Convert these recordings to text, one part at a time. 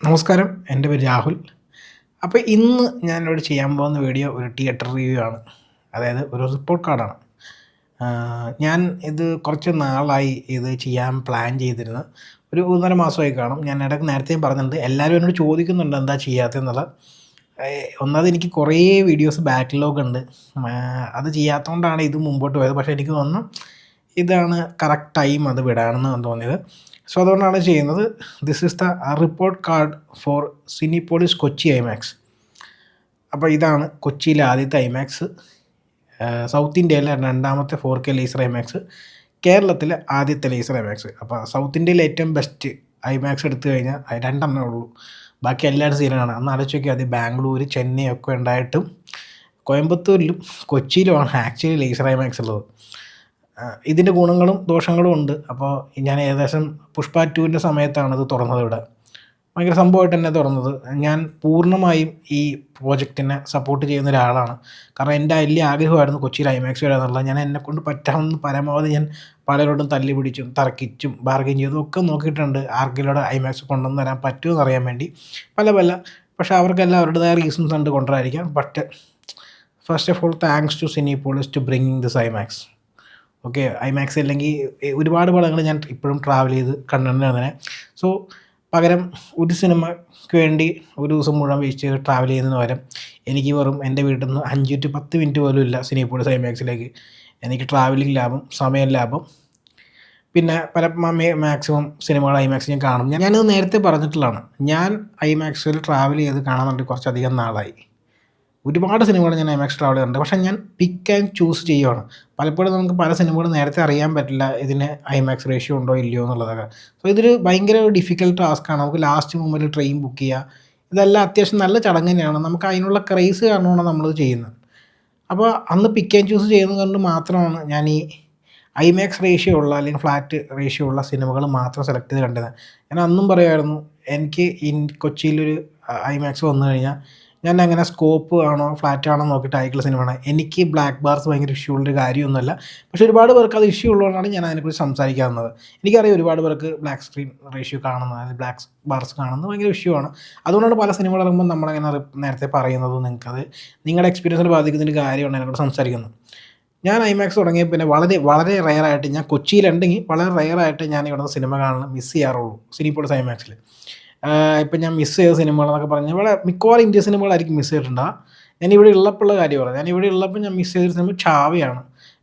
നമസ്കാരം. എൻ്റെ പേര് രാഹുൽ. അപ്പോൾ ഇന്ന് ഞാനിവിടെ ചെയ്യാൻ പോകുന്ന വീഡിയോ ഒരു തിയേറ്റർ റിവ്യൂ ആണ്. അതായത് ഒരു റിപ്പോർട്ട് കാർഡാണ്. ഞാൻ ഇത് കുറച്ച് നാളായി ഇത് ചെയ്യാൻ പ്ലാൻ ചെയ്തിരുന്നത്. ഒരു 1.5 മാസമായി കാണും. ഞാൻ ഇടയ്ക്ക് നേരത്തെയും പറഞ്ഞിട്ടുണ്ട്. എല്ലാവരും എന്നോട് ചോദിക്കുന്നുണ്ട് എന്താ ചെയ്യാത്തതെന്നുള്ളത്. ഒന്നാമത് എനിക്ക് കുറേ വീഡിയോസ് ബാക്ക്ലോഗ് ഉണ്ട്. അത് ചെയ്യാത്തതുകൊണ്ടാണ് ഇത് മുമ്പോട്ട് പോയത്. പക്ഷേ എനിക്ക് തോന്നുന്നു ഇതാണ് കറക്റ്റ് ടൈം അത് വിടാനെന്നാണ് തോന്നിയത്. സോ അതുകൊണ്ടാണ് ചെയ്യുന്നത്. This is the report card for Cinepolis Kochi IMAX. അപ്പോൾ ഇതാണ് കൊച്ചിയിലെ ആദ്യത്തെ ഐമാക്സ്, സൗത്ത് ഇന്ത്യയിലെ രണ്ടാമത്തെ 4K ലേസർ ഐമാക്സ്, കേരളത്തിലെ ആദ്യത്തെ ലേസർ ഐമാക്സ്. അപ്പോൾ സൗത്ത് ഇന്ത്യയിലെ ഏറ്റവും ബെസ്റ്റ് ഐമാക്സ് എടുത്തു കഴിഞ്ഞാൽ അത് രണ്ടെണ്ണേ ഉള്ളൂ. ബാക്കി എല്ലാവരും സീനാണ്. അന്ന് ആലോചിച്ച് നോക്കിയാൽ അത് ബാംഗ്ലൂർ, ചെന്നൈ ഒക്കെ ഉണ്ടായിട്ടും കോയമ്പത്തൂരിലും കൊച്ചിയിലുമാണ് ആക്ച്വലി ലേസർ ഐമാക്സ് ഉള്ളത്. ഇതിൻ്റെ ഗുണങ്ങളും ദോഷങ്ങളും ഉണ്ട്. അപ്പോൾ ഞാൻ ഏകദേശം പുഷ്പ 2ൻ്റെ സമയത്താണ് ഇത് തുറന്നത്. ഇവിടെ ഭയങ്കര സംഭവമായിട്ട് തന്നെ തുറന്നത്. ഞാൻ പൂർണ്ണമായും ഈ പ്രോജക്റ്റിനെ സപ്പോർട്ട് ചെയ്യുന്ന ഒരാളാണ്. കാരണം എൻ്റെ വലിയ ആഗ്രഹമായിരുന്നു കൊച്ചിയിൽ ഐമാക്സ് വരാമെന്നുള്ളത്. ഞാൻ എന്നെക്കൊണ്ട് പറ്റാവുന്ന പരമാവധി ഞാൻ പലരോടും തല്ലി പിടിച്ചും തർക്കിച്ചും ബാർഗെയിൻ ചെയ്തും ഒക്കെ നോക്കിയിട്ടുണ്ട്. ആർക്കെങ്കിലും ഐമാക്സ് കൊണ്ടുവന്ന് തരാൻ പറ്റുമോ എന്നറിയാൻ വേണ്ടി പല. പക്ഷേ അവർക്കെല്ലാം അവരുടേതായ റീസൺസ് ഉണ്ട് കൊണ്ടുവരാതിരിക്കാം. But first of all thanks to Cinepolis to bringing this IMAX. Okay, IMAX അല്ലെങ്കിൽ ഒരുപാട് പടങ്ങൾ ഞാൻ ഇപ്പോഴും ട്രാവൽ ചെയ്ത് കണ്ടിട്ടുണ്ടായിരുന്നെ. സോ പകരം ഒരു സിനിമയ്ക്ക് വേണ്ടി ഒരു ദിവസം മുഴുവൻ വെയിറ്റ് ചെയ്ത് ട്രാവൽ ചെയ്യുന്നതിന് പകരം എനിക്ക് വെറും എൻ്റെ വീട്ടിൽ നിന്ന് 5 to 10 മിനിറ്റ് പോലും ഇല്ല സിനിപോളിസ് ഐമാക്സിലേക്ക്. എനിക്ക് ട്രാവലിംഗ് ലാഭം, സമയം ലാഭം, പിന്നെ മാക്സിമം സിനിമകൾ ഐമാക്സ് ഞാൻ കാണും. ഞാനത് നേരത്തെ പറഞ്ഞിട്ടുള്ളതാണ്. ഞാൻ ഐമാക്സിൽ ട്രാവൽ ചെയ്ത് കാണാൻ കുറച്ചധികം നാളായി. ഒരുപാട് സിനിമകൾ ഞാൻ ഐമാക്സ് ട്രാവൽ ചെയ്യുന്നുണ്ട്. പക്ഷേ ഞാൻ പിക്ക് ആൻഡ് ചൂസ് ചെയ്യുകയാണ്. പലപ്പോഴും നമുക്ക് പല സിനിമകളും നേരത്തെ അറിയാൻ പറ്റില്ല ഇതിന് ഐമാക്സ് റേഷ്യോ ഉണ്ടോ ഇല്ലയോ എന്നുള്ളതൊക്കെ. സോ ഇതൊരു ഭയങ്കര ഡിഫിക്കൽട്ട് ടാസ്ക്കാണ്. നമുക്ക് ലാസ്റ്റ് മൊമെൻറ്റിൽ ട്രെയിൻ ബുക്ക് ചെയ്യുക, ഇതെല്ലാം അത്യാവശ്യം നല്ല ചടങ്ങ് തന്നെയാണ്. നമുക്ക് അതിനുള്ള ക്രേസ് കാരണമാണ് നമ്മളത് ചെയ്യുന്നത്. അപ്പോൾ അന്ന് പിക്ക് ആൻഡ് ചൂസ് ചെയ്യുന്നത് കൊണ്ട് മാത്രമാണ് ഞാൻ ഈ ഐമാക്സ് റേഷ്യോ ഉള്ള അല്ലെങ്കിൽ ഫ്ലാറ്റ് റേഷ്യോ ഉള്ള സിനിമകൾ മാത്രം സെലക്ട് ചെയ്ത് കണ്ടത്. ഞാൻ അന്നും പറയുമായിരുന്നു എനിക്ക് കൊച്ചിയിലൊരു ഐമാക്സ് വന്നു കഴിഞ്ഞാൽ ഞാൻ അങ്ങനെ സ്കോപ്പ് ആണോ ഫ്ലാറ്റ് ആണോ നോക്കിയിട്ട് ആയിട്ടുള്ള സിനിമയാണ്. എനിക്ക് ബ്ലാക്ക് ബാർസ് ഭയങ്കര ഇഷ്യൂ ഉള്ളൊരു കാര്യമൊന്നുമല്ല. പക്ഷേ ഒരുപാട് പേർക്ക് അത് ഇഷ്യൂ ഉള്ളതുകൊണ്ടാണ് ഞാൻ അതിനെക്കുറിച്ച് സംസാരിക്കാവുന്നത്. എനിക്കറിയാം ഒരുപാട് പേർക്ക് ബ്ലാക്ക് സ്ക്രീൻ റേഷ്യോ കാണുന്നത്, അതായത് ബ്ലാക്ക് ബാർസ് കാണുന്നത് ഭയങ്കര ഇഷ്യൂ ആണ്. അതുകൊണ്ടാണ് പല സിനിമകൾ ഇറങ്ങുമ്പോൾ നമ്മളങ്ങനെ നേരത്തെ പറയുന്നത്. നിങ്ങൾക്കത് നിങ്ങളുടെ എക്സ്പീരിയൻസിൽ ബാധിക്കുന്നൊരു കാര്യമാണ് അതിനെക്കുറിച്ച് സംസാരിക്കുന്നത്. ഞാൻ ഐമാക്സ് തുടങ്ങിയ പിന്നെ വളരെ റെയറായിട്ട്, ഞാൻ കൊച്ചിയിലുണ്ടെങ്കിൽ വളരെ റെയറായിട്ട് ഞാൻ ഇവിടുന്ന് സിനിമ കാണാൻ മിസ് ചെയ്യാറുള്ളൂ സിനിപോളിസ് ഐമാക്സിൽ. ഇപ്പം ഞാൻ മിസ് ചെയ്ത സിനിമകളെന്നൊക്കെ പറഞ്ഞാൽ ഇവിടെ മിക്കവാറും ഇന്ത്യൻ സിനിമകളായിരിക്കും മിസ് ചെയ്തിട്ടുണ്ടാകുക. ഞാനിവിടെ ഉള്ളപ്പോഴുള്ള കാര്യം പറയാം. ഞാനിവിടെ ഉള്ളപ്പോൾ ഞാൻ മിസ് ചെയ്തൊരു സിനിമ ചാവയാണ്.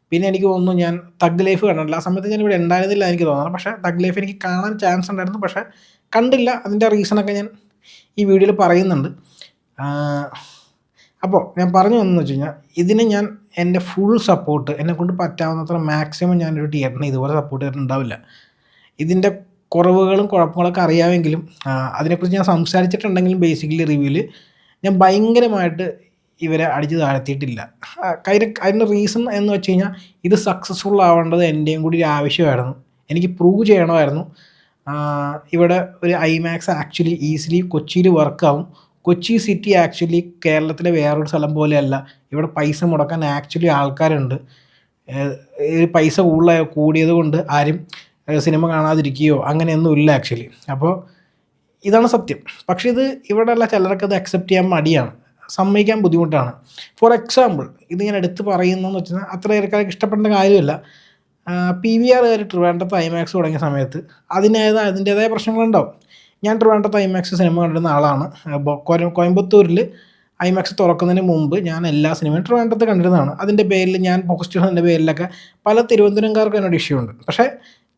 പിന്നെ എനിക്ക് തോന്നുന്നു ഞാൻ തഗ് ലൈഫ് കണ്ടിട്ടില്ല. ആ സമയത്ത് ഞാനിവിടെ ഉണ്ടായിരുന്നില്ല എനിക്ക് തോന്നുന്നത്. പക്ഷേ തഗ് ലൈഫ് എനിക്ക് കാണാൻ ചാൻസ് ഉണ്ടായിരുന്നു, പക്ഷേ കണ്ടില്ല. അതിൻ്റെ റീസണൊക്കെ ഞാൻ ഈ വീഡിയോയിൽ പറയുന്നുണ്ട്. അപ്പോൾ ഞാൻ പറഞ്ഞു വന്നതെന്ന് വെച്ച് കഴിഞ്ഞാൽ ഇതിന് ഞാൻ എൻ്റെ ഫുൾ സപ്പോർട്ട്, എന്നെക്കൊണ്ട് പറ്റാവുന്നത്ര മാക്സിമം ഞാനൊരു തിയേറ്ററിനെ ഇതുപോലെ സപ്പോർട്ട് ചെയ്തിട്ടുണ്ടാവില്ല. ഇതിൻ്റെ കുറവുകളും കുഴപ്പങ്ങളൊക്കെ അറിയാമെങ്കിലും അതിനെക്കുറിച്ച് ഞാൻ സംസാരിച്ചിട്ടുണ്ടെങ്കിലും ബേസിക്കലി റിവ്യൂവിൽ ഞാൻ ഭയങ്കരമായിട്ട് ഇവരെ അടിച്ച് താഴ്ത്തിയിട്ടില്ല. അതിൻ്റെ റീസൺ എന്ന് വെച്ച് കഴിഞ്ഞാൽ ഇത് സക്സസ്ഫുൾ ആവേണ്ടത് എൻ്റെയും കൂടി ഒരു ആവശ്യമായിരുന്നു. എനിക്ക് പ്രൂവ് ചെയ്യണമായിരുന്നു ഇവിടെ ഒരു ഐമാക്സ് ആക്ച്വലി ഈസിലി കൊച്ചിയിൽ വർക്കാവും. കൊച്ചി സിറ്റി ആക്ച്വലി കേരളത്തിലെ വേറൊരു സ്ഥലം പോലെയല്ല. ഇവിടെ പൈസ മുടക്കാൻ ആക്ച്വലി ആൾക്കാരുണ്ട്. പൈസ കൂടിയത് കൊണ്ട് ആരും സിനിമ കാണാതിരിക്കുകയോ അങ്ങനെയൊന്നും ഇല്ല ആക്ച്വലി. അപ്പോൾ ഇതാണ് സത്യം. പക്ഷേ ഇത് ഇവിടെയുള്ള ചിലർക്ക് അത് അക്സെപ്റ്റ് ചെയ്യാൻ മടിയാണ്, സമ്മതിക്കാൻ ബുദ്ധിമുട്ടാണ്. ഫോർ എക്സാമ്പിൾ ഇത് ഞാൻ എടുത്ത് പറയുന്നതെന്ന് വെച്ചാൽ അത്ര പേർക്കാർക്ക് ഇഷ്ടപ്പെടേണ്ട കാര്യമില്ല. PVR ട്രിവാൻഡ്രത്ത് ഐമാക്സ് തുടങ്ങിയ സമയത്ത് അതിൻ്റേതായ പ്രശ്നങ്ങളുണ്ടാവും. ഞാൻ ട്രിവാൻഡ്രത്ത് ഐമാക്സ് സിനിമ കണ്ടിരുന്ന ആളാണ്. കോയമ്പത്തൂരിൽ ഐമാക്സ് തുറക്കുന്നതിന് മുമ്പ് ഞാൻ എല്ലാ സിനിമയും ട്രിവാൻഡ്രത്ത് കണ്ടിരുന്നതാണ്. അതിൻ്റെ പേരിൽ ഞാൻ പോസ്റ്റ് ചെയ്യുന്നതിൻ്റെ പേരിലൊക്കെ പല തിരുവനന്തപുരംകാർക്ക് എന്നോട് ഇഷ്യൂ ഉണ്ട്. പക്ഷേ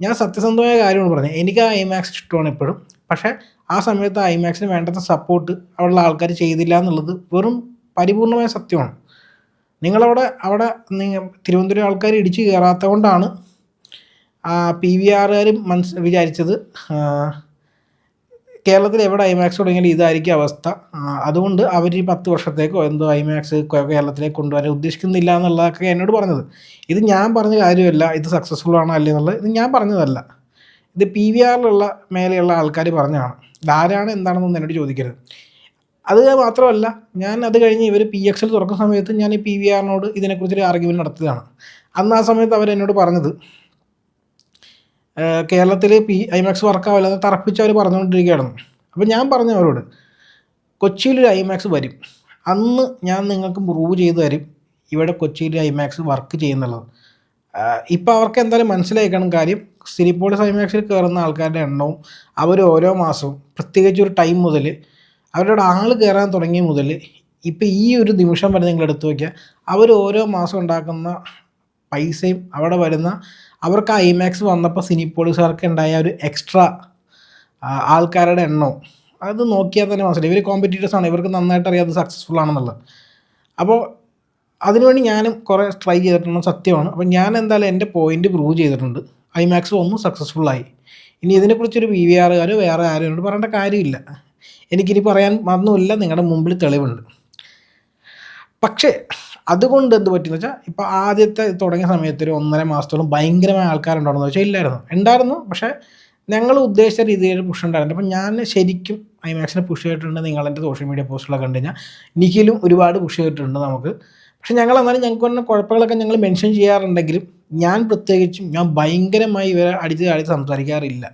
ഞാൻ സത്യസന്ധമായ കാര്യമാണ് പറഞ്ഞത്. എനിക്ക് ആ ഐമാക്സ് ഇഷ്ടമാണ് ഇപ്പോഴും. പക്ഷേ ആ സമയത്ത് ഐമാക്സിന് വേണ്ടത്ര സപ്പോർട്ട് അവിടെയുള്ള ആൾക്കാർ ചെയ്തില്ല എന്നുള്ളത് വെറും പരിപൂർണമായ സത്യമാണ്. അവിടെ തിരുവനന്തപുരം ആൾക്കാർ ഇടിച്ച് കയറാത്തത് കൊണ്ടാണ് PVRകാർ വിചാരിച്ചത് കേരളത്തിൽ എവിടെ ഐമാക്സ് തുടങ്ങിയാലും ഇതായിരിക്കും അവസ്ഥ. അതുകൊണ്ട് അവർ 10 വർഷത്തേക്കോ എന്തോ ഐമാക്സ് കേരളത്തിലേക്ക് കൊണ്ടുവരാൻ ഉദ്ദേശിക്കുന്നില്ല എന്നുള്ളതൊക്കെ എന്നോട് പറഞ്ഞത്. ഇത് ഞാൻ പറഞ്ഞ കാര്യമല്ല. ഇത് സക്സസ്ഫുൾ ആണോ അല്ലേ എന്നുള്ളത് ഇത് ഞാൻ പറഞ്ഞതല്ല. ഇത് PVRലുള്ള മേലെയുള്ള ആൾക്കാർ പറഞ്ഞതാണ്. ഇതാരാണ് എന്താണെന്നൊന്നും എന്നോട് ചോദിക്കരുത്. അത് മാത്രമല്ല, ഞാൻ അത് കഴിഞ്ഞ് ഇവർ PXL തുറക്കുന്ന സമയത്ത് ഞാൻ ഈ PVRനോട് ഇതിനെക്കുറിച്ചൊരു ആർഗ്യുമെൻറ്റ് നടത്തിയതാണ്. അന്ന് ആ സമയത്ത് അവരെന്നോട് പറഞ്ഞത് കേരളത്തിൽ ഐമാക്സ് വർക്കാവില്ലെന്ന് തറപ്പിച്ച് അവർ പറഞ്ഞുകൊണ്ടിരിക്കുകയായിരുന്നു. അപ്പോൾ ഞാൻ പറഞ്ഞു അവരോട്, കൊച്ചിയിലൊരു ഐമാക്സ് വരും, അന്ന് ഞാൻ നിങ്ങൾക്ക് പ്രൂവ് ചെയ്ത് തരും ഇവിടെ കൊച്ചിയിൽ ഐമാക്സ് വർക്ക് ചെയ്യുന്നുള്ളത്. ഇപ്പോൾ അവർക്ക് എന്തായാലും മനസ്സിലാക്കണം കാര്യം, സിനിപോളിസ് ഐമാക്സിൽ കയറുന്ന ആൾക്കാരുടെ എണ്ണവും അവർ ഓരോ മാസവും പ്രത്യേകിച്ച് ഒരു ടൈം മുതൽ അവരുടെ ആൾ കയറാൻ തുടങ്ങിയ മുതൽ ഇപ്പോൾ ഈ ഒരു നിമിഷം വരെ നിങ്ങൾ എടുത്തു നോക്കിയാൽ അവർ ഓരോ മാസം ഉണ്ടാക്കുന്ന പൈസയും അവിടെ വരുന്ന അവർക്ക് ഐമാക്സ് വന്നപ്പോൾ സിനിപോളിസുകാർക്ക് ഉണ്ടായ ഒരു എക്സ്ട്രാ ആൾക്കാരുടെ എണ്ണവും അത് നോക്കിയാൽ തന്നെ മനസ്സിലായി ഇവർ കോമ്പറ്റീറ്റേഴ്സാണ്, ഇവർക്ക് നന്നായിട്ട് അറിയാം അത് സക്സസ്ഫുൾ ആണെന്നുള്ളത്. അപ്പോൾ അതിനുവേണ്ടി ഞാനും കുറേ ട്രൈ ചെയ്തിട്ടുണ്ട്, സത്യമാണ്. അപ്പോൾ ഞാൻ എന്തായാലും എൻ്റെ പോയിൻ്റ് പ്രൂവ് ചെയ്തിട്ടുണ്ട്, ഐമാക്സ് ഒന്നും സക്സസ്ഫുള്ളായി. ഇനി ഇതിനെക്കുറിച്ചൊരു PVRകാരോ വേറെ ആരും എന്നോട് പറയേണ്ട കാര്യമില്ല, എനിക്കിനി പറയാൻ ഒന്നുമില്ല, നിങ്ങളുടെ മുമ്പിൽ തെളിവുണ്ട്. പക്ഷേ അതുകൊണ്ട് എന്ത് പറ്റിയെന്ന് വെച്ചാൽ, ഇപ്പോൾ ആദ്യത്തെ തുടങ്ങിയ സമയത്ത് ഒരു 1.5 മാസത്തോളം ഭയങ്കരമായ ആൾക്കാരുണ്ടാണെന്ന് വെച്ചാൽ ഉണ്ടായിരുന്നു. പക്ഷേ ഞങ്ങൾ ഉദ്ദേശിച്ച രീതിയിൽ പുഷ് ഉണ്ടായിരുന്നു. അപ്പോൾ ഞാൻ ശരിക്കും ഐമാക്സിനെ പുഷ് ചെയ്തിട്ടുണ്ട്. നിങ്ങളെൻ്റെ സോഷ്യൽ മീഡിയ പോസ്റ്റുകളൊക്കെ കണ്ടു കഴിഞ്ഞാൽ നിഖിലും ഒരുപാട് പുഷ് ചെയ്തിട്ടുണ്ട് നമുക്ക്. പക്ഷേ ഞങ്ങൾ എന്നാലും ഞങ്ങൾക്ക് വന്ന കുഴപ്പങ്ങളൊക്കെ ഞങ്ങൾ മെൻഷൻ ചെയ്യാറുണ്ടെങ്കിലും ഞാൻ പ്രത്യേകിച്ചും ഞാൻ ഭയങ്കരമായി ഇവരെ അടിച്ച് സംസാരിക്കാറില്ല.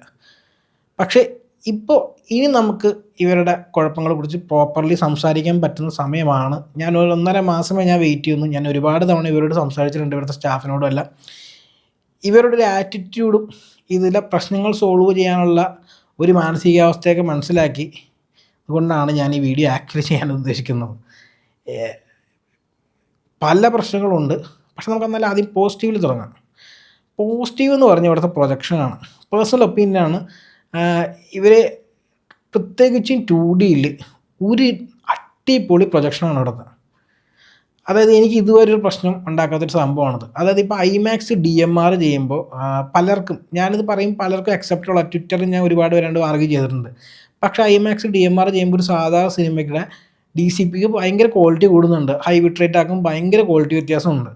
പക്ഷേ ഇപ്പോൾ ഇനി നമുക്ക് ഇവരുടെ കുഴപ്പങ്ങളെക്കുറിച്ച് പ്രോപ്പർലി സംസാരിക്കാൻ പറ്റുന്ന സമയമാണ്. ഞാൻ ഒരു 1.5 മാസമേ ഞാൻ വെയിറ്റ് ചെയ്യുന്നു. ഞാൻ ഒരുപാട് തവണ ഇവരോട് സംസാരിച്ചിട്ടുണ്ട്, ഇവിടുത്തെ സ്റ്റാഫിനോടും എല്ലാം. ഇവരുടെ ഒരു ആറ്റിറ്റ്യൂഡും ഇതിലെ പ്രശ്നങ്ങൾ സോൾവ് ചെയ്യാനുള്ള ഒരു മാനസികാവസ്ഥയൊക്കെ മനസ്സിലാക്കി അതുകൊണ്ടാണ് ഞാൻ ഈ വീഡിയോ ആക്ച്വലി ചെയ്യാൻ ഉദ്ദേശിക്കുന്നത്. പല പ്രശ്നങ്ങളുണ്ട്, പക്ഷെ നമുക്ക് എന്നാലും ആദ്യം പോസിറ്റീവിൽ തുടങ്ങാം. പോസിറ്റീവ് എന്ന് പറഞ്ഞാൽ ഇവിടുത്തെ പ്രൊജക്ഷനാണ്. പേഴ്സണൽ ഒപ്പീനിയനാണ്. ഇവരെ പ്രത്യേകിച്ചും 2Dയിൽ ഒരു അടിപൊളി പ്രൊജക്ഷനാണ് ഇവിടുത്തെ. അതായത് എനിക്ക് ഇതുവരെ ഒരു പ്രശ്നം ഉണ്ടാക്കാത്തൊരു സംഭവമാണത്. അതായത് ഇപ്പോൾ ഐമാക്സ് DMR ചെയ്യുമ്പോൾ പലർക്കും, ഞാനിത് പറയും പലർക്കും അക്സെപ്റ്റുള്ള, ട്വിറ്ററിൽ ഞാൻ ഒരുപാട് പേരാണ്ട് ആർഗ്യൂ ചെയ്തിട്ടുണ്ട്. പക്ഷേ ഐമാക്സ് DMR ചെയ്യുമ്പോൾ ഒരു സാധാ സിനിമയ്ക്കുടെ DCPക്ക് ഭയങ്കര ക്വാളിറ്റി കൂടുന്നുണ്ട്, ഹൈ ബിട്രേറ്റ് ആക്കും, ഭയങ്കര ക്വാളിറ്റി വ്യത്യാസമുണ്ട്.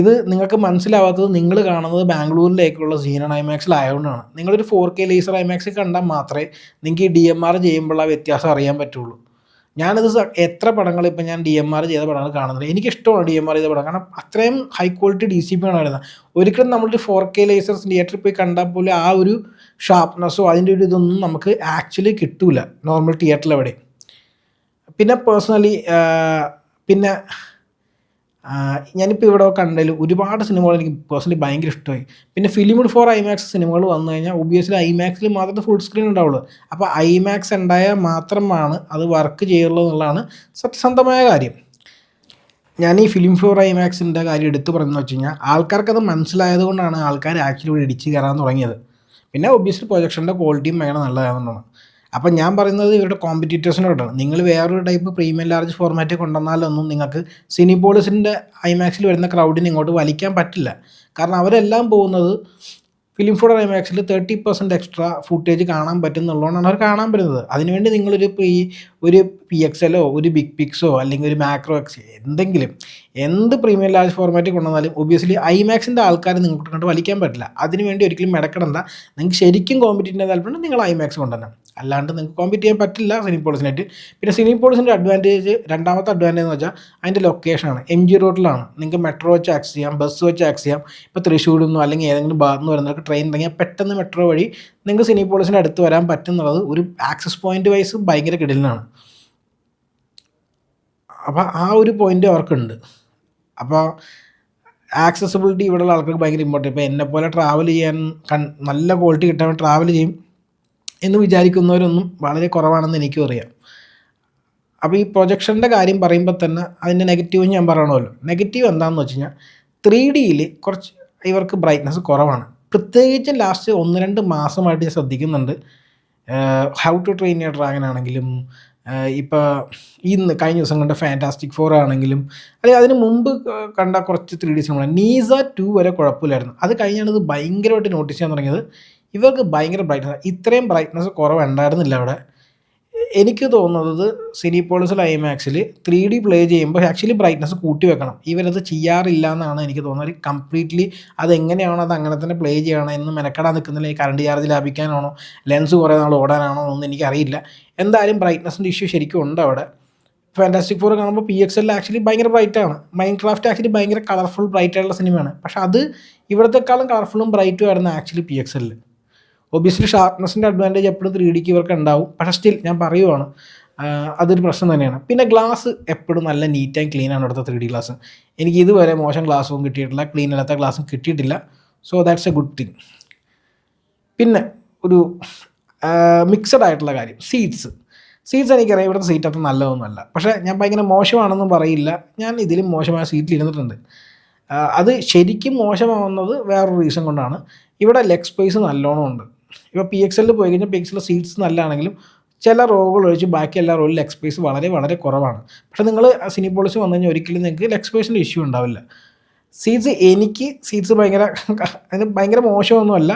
ഇത് നിങ്ങൾക്ക് മനസ്സിലാവാത്തത് നിങ്ങൾ കാണുന്നത് ബാംഗ്ലൂരിലേക്കുള്ള സീനൺ ഐമാക്സിലായതുകൊണ്ടാണ്. നിങ്ങളൊരു 4K ലേസർ ഐമാക്സിൽ കണ്ടാൽ മാത്രമേ നിങ്ങൾക്ക് ഈ DMR ചെയ്യുമ്പോൾ ആ വ്യത്യാസം അറിയാൻ പറ്റുള്ളൂ. ഞാനിത് എത്ര പടങ്ങൾ ഇപ്പോൾ ഞാൻ DMR ചെയ്ത പടങ്ങൾ കാണുന്നത്, എനിക്കിഷ്ടമാണ് DMR ചെയ്ത പടം, കാരണം അത്രയും ഹൈ ക്വാളിറ്റി DCP ആണ് വരുന്നത്. ഒരിക്കലും നമ്മളൊരു 4K ലേസർ തിയേറ്ററിൽ പോയി കണ്ടാൽ പോലും ആ ഒരു ഷാർപ്നെസ്സോ അതിൻ്റെ ഒരു ഇതൊന്നും നമുക്ക് ആക്ച്വലി കിട്ടൂല നോർമൽ തിയേറ്ററിലെവിടെ. പിന്നെ പേഴ്സണലി ഞാനിപ്പോൾ ഇവിടെ കണ്ടതിൽ ഒരുപാട് സിനിമകൾ എനിക്ക് പേഴ്സണലി ഭയങ്കര ഇഷ്ടമായി. പിന്നെ ഫിലിംഡ് ഫോർ ഐമാക്സ് സിനിമകൾ വന്നു കഴിഞ്ഞാൽ ഒബ്വിയസ്ലി ഐമാക്സിൽ മാത്രമേ ഫുൾ സ്ക്രീൻ ഉണ്ടാവുള്ളൂ. അപ്പോൾ ഐമാക്സ് ഉണ്ടായാൽ മാത്രമാണ് അത് വർക്ക് ചെയ്യുള്ളൂ എന്നുള്ളതാണ് സത്യസന്ധമായ കാര്യം. ഞാൻ ഈ ഫിലിം ഫോർ ഐമാക്സിൻ്റെ കാര്യം എടുത്തു പറയുന്നത് വെച്ച് കഴിഞ്ഞാൽ ആൾക്കാർക്കത് മനസ്സിലായത് കൊണ്ടാണ് ആൾക്കാർ ആക്ച്വലി ഇവിടെ ഇടിച്ച് കയറാൻ തുടങ്ങിയത്. പിന്നെ ഒബ്വിയസ്ലി പ്രൊജക്ഷൻ്റെ ക്വാളിറ്റിയും ഭയങ്കര നല്ലതാണെന്നാണ്. അപ്പം ഞാൻ പറയുന്നത് ഇവരുടെ കോമ്പറ്റീറ്റേഴ്സിനോടാണ്. നിങ്ങൾ വേറൊരു ടൈപ്പ് പ്രീമിയം ലാർജ് ഫോർമാറ്റ് കൊണ്ടുവന്നാലൊന്നും നിങ്ങൾക്ക് സിനിപോളിസിൻ്റെ ഐമാക്സിൽ വരുന്ന ക്രൗഡിന് ഇങ്ങോട്ട് വലിക്കാൻ പറ്റില്ല. കാരണം അവരെല്ലാം പോകുന്നത് ഫിലിം ഫോർ ഐമാക്സിൽ 30% എക്സ്ട്രാ ഫുട്ടേജ് കാണാൻ പറ്റുന്നുള്ളതുകൊണ്ടാണ് അവർ കാണാൻ പറ്റുന്നത്. അതിനുവേണ്ടി നിങ്ങളൊരു ഒരു PXLോ ഒരു ബിഗ് പിക്സോ അല്ലെങ്കിൽ ഒരു മാക്രോ എക്സ് എന്തെങ്കിലും എന്ത് പ്രീമിയം ലാർജ് ഫോർമാറ്റ് കൊണ്ടുവന്നാലും ഒബ്വിയസ്ലി ഐമാക്സിൻ്റെ ആൾക്കാർ നിങ്ങൾക്ക് കണ്ട് വലിക്കാൻ പറ്റില്ല. അതിനുവേണ്ടി ഒരിക്കലും മെടക്കെടണ്ട. നിങ്ങൾക്ക് ശരിക്കും കോമ്പറ്റീറ്റിൻ്റെ താല്പര്യം നിങ്ങൾ ഐമാക്സ് കൊണ്ടുവരണം, അല്ലാണ്ട് നിങ്ങൾക്ക് കോമ്പറ്റ് ചെയ്യാൻ പറ്റില്ല സിനിപോളിസിനായിട്ട്. പിന്നെ സിനിപോളിസിൻ്റെ രണ്ടാമത്തെ അഡ്വാൻറ്റേജ് എന്ന് വെച്ചാൽ അതിൻ്റെ ലൊക്കേഷനാണ്. MG റോഡിലാണ്. നിങ്ങൾക്ക് മെട്രോ വെച്ച് ആക്സ് ചെയ്യാം, ബസ് വെച്ച് ആക്സ് ചെയ്യാം. ഇപ്പോൾ തൃശ്ശൂരിൽ നിന്നോ അല്ലെങ്കിൽ ഏതെങ്കിലും ഭാഗത്ത് നിന്ന് വരുന്നവർക്ക് ട്രെയിൻ ഇറങ്ങിയാൽ പെട്ടെന്ന് മെട്രോ വഴി നിങ്ങൾക്ക് സിനിപോളിസിൻ്റെ അടുത്ത് വരാൻ പറ്റുന്നുള്ളത് ഒരു ആക്സസ് പോയിൻ്റ് വൈസ് ഭയങ്കര കിടലിനാണ്. അപ്പോൾ ആ ഒരു പോയിൻ്റ് അവർക്കുണ്ട്. അപ്പോൾ ആക്സസിബിലിറ്റി ഇവിടെയുള്ള ആൾക്കാർക്ക് ഭയങ്കര ഇമ്പോർട്ടൻറ്റ്. ഇപ്പോൾ എന്നെപ്പോലെ ട്രാവൽ ചെയ്യാൻ നല്ല ക്വാളിറ്റി കിട്ടാൻ വേണ്ടി ട്രാവൽ ചെയ്യും എന്ന് വിചാരിക്കുന്നവരൊന്നും വളരെ കുറവാണെന്ന് എനിക്കും അറിയാം. അപ്പോൾ ഈ പ്രൊജക്ഷൻ്റെ കാര്യം പറയുമ്പോൾ തന്നെ അതിൻ്റെ നെഗറ്റീവ് ഞാൻ പറയണമല്ലോ. നെഗറ്റീവ് എന്താണെന്ന് വെച്ച് കഴിഞ്ഞാൽ 3Dയിൽ കുറച്ച് ഇവർക്ക് ബ്രൈറ്റ്നസ് കുറവാണ്. പ്രത്യേകിച്ചും ലാസ്റ്റ് 1-2 മാസമായിട്ട് ഞാൻ ശ്രദ്ധിക്കുന്നുണ്ട്. How to train your dragon ആണെങ്കിലും ഇപ്പോൾ കഴിഞ്ഞ ദിവസം കണ്ട ഫാൻറ്റാസ്റ്റിക് 4 ആണെങ്കിലും അല്ലെങ്കിൽ അതിന് മുമ്പ് കണ്ട കുറച്ച് 3D സിനിമകൾ നീസ 2 വരെ കുഴപ്പമില്ലായിരുന്നു. അത് കഴിഞ്ഞാണ് ഇത് ഭയങ്കരമായിട്ട് നോട്ടീസ് ചെയ്യാൻ തുടങ്ങിയത്. ഇവർക്ക് ഭയങ്കര ബ്രൈറ്റ്നസ്, ഇത്രയും ബ്രൈറ്റ്നസ് കുറവുണ്ടായിരുന്നില്ല അവിടെ. എനിക്ക് തോന്നുന്നത് സിനിപോളിസിൽ ഐമാക്സിൽ 3D പ്ലേ ചെയ്യുമ്പോൾ ആക്ച്വലി ബ്രൈറ്റ്നസ് കൂട്ടി വെക്കണം. ഇവരത് ചെയ്യാറില്ല എന്നാണ് എനിക്ക് തോന്നുന്നത്. കംപ്ലീറ്റ്ലി അതെങ്ങനെയാണോ അത് അങ്ങനെ തന്നെ പ്ലേ ചെയ്യണം എന്ന് മെനക്കെടാൻ നിൽക്കുന്നില്ല. ഈ കറണ്ട് ചാർജ് ലാഭിക്കാനാണോ ലെൻസ് കുറേ നാൾ ഓടാനാണോ എന്നൊന്നും എനിക്കറിയില്ല. എന്തായാലും ബ്രൈറ്റ്നസിൻ്റെ ഇഷ്യൂ ശരിക്കും ഉണ്ട് അവിടെ. ഫാൻറ്റാസ്റ്റിക് 4 കാണുമ്പോൾ PXL ആക്ച്വലി ഭയങ്കര ബ്രൈറ്റാണ്. മൈൻക്രാഫ്റ്റ് ആക്ച്വലി ഭയങ്കര കളർഫുൾ ബ്രൈറ്റ് ആയിട്ടുള്ള സിനിമയാണ്. പക്ഷേ അത് ഇവിടത്തെക്കാളും കളർഫുള്ളും ബ്രൈറ്റും ആയിരുന്നു ആക്ച്വലി PXL. ഒബ്വിയസ്ലി ഷാർപ്നെസ്സിൻ്റെ അഡ്വാൻറ്റേജ് എപ്പോഴും 3Dക്ക് ഇവർക്ക് ഉണ്ടാവും. പക്ഷേ സ്റ്റിൽ ഞാൻ പറയുവാണ്, അതൊരു പ്രശ്നം തന്നെയാണ്. പിന്നെ ഗ്ലാസ് എപ്പോഴും നല്ല നീറ്റ് ആൻഡ് ക്ലീൻ ആണ് ഇവിടുത്തെ 3D ഗ്ലാസ്. എനിക്ക് ഇതുവരെ മോശം ഗ്ലാസ്സും കിട്ടിയിട്ടില്ല, ക്ലീൻ അല്ലാത്ത ഗ്ലാസ്സും കിട്ടിയിട്ടില്ല. So that's A good thing. പിന്നെ ഒരു മിക്സഡ് ആയിട്ടുള്ള കാര്യം, സീറ്റ്സ് എനിക്കറിയാം ഇവിടുത്തെ സീറ്റ് അത്ര നല്ലതൊന്നുമല്ല. പക്ഷേ ഞാൻ ഭയങ്കര മോശമാണെന്നും പറയില്ല, ഞാൻ ഇതിലും മോശമായ സീറ്റിൽ ഇരുന്നിട്ടുണ്ട്. അത് ശരിക്കും മോശമാവുന്നത് വേറൊരു റീസൺ കൊണ്ടാണ്. ഇവിടെ ലെഗ് സ്പേസ് നല്ലോണം ഉണ്ട്. ഇപ്പോൾ PXL പോയി കഴിഞ്ഞാൽ PXL സീറ്റ്സ് നല്ലതാണെങ്കിലും ചില റോകൾ ഒഴിച്ച് ബാക്കി എല്ലാ റോയിലും ലെഗ് സ്പേസ് വളരെ വളരെ കുറവാണ്. പക്ഷേ നിങ്ങൾ സിനിപോളിസ് വന്നു കഴിഞ്ഞാൽ ഒരിക്കലും നിങ്ങൾക്ക് ലെഗ് സ്പേസിൻ്റെ ഇഷ്യൂ ഉണ്ടാവില്ല. എനിക്ക് സീറ്റ്സ് ഭയങ്കര മോശമൊന്നുമല്ല.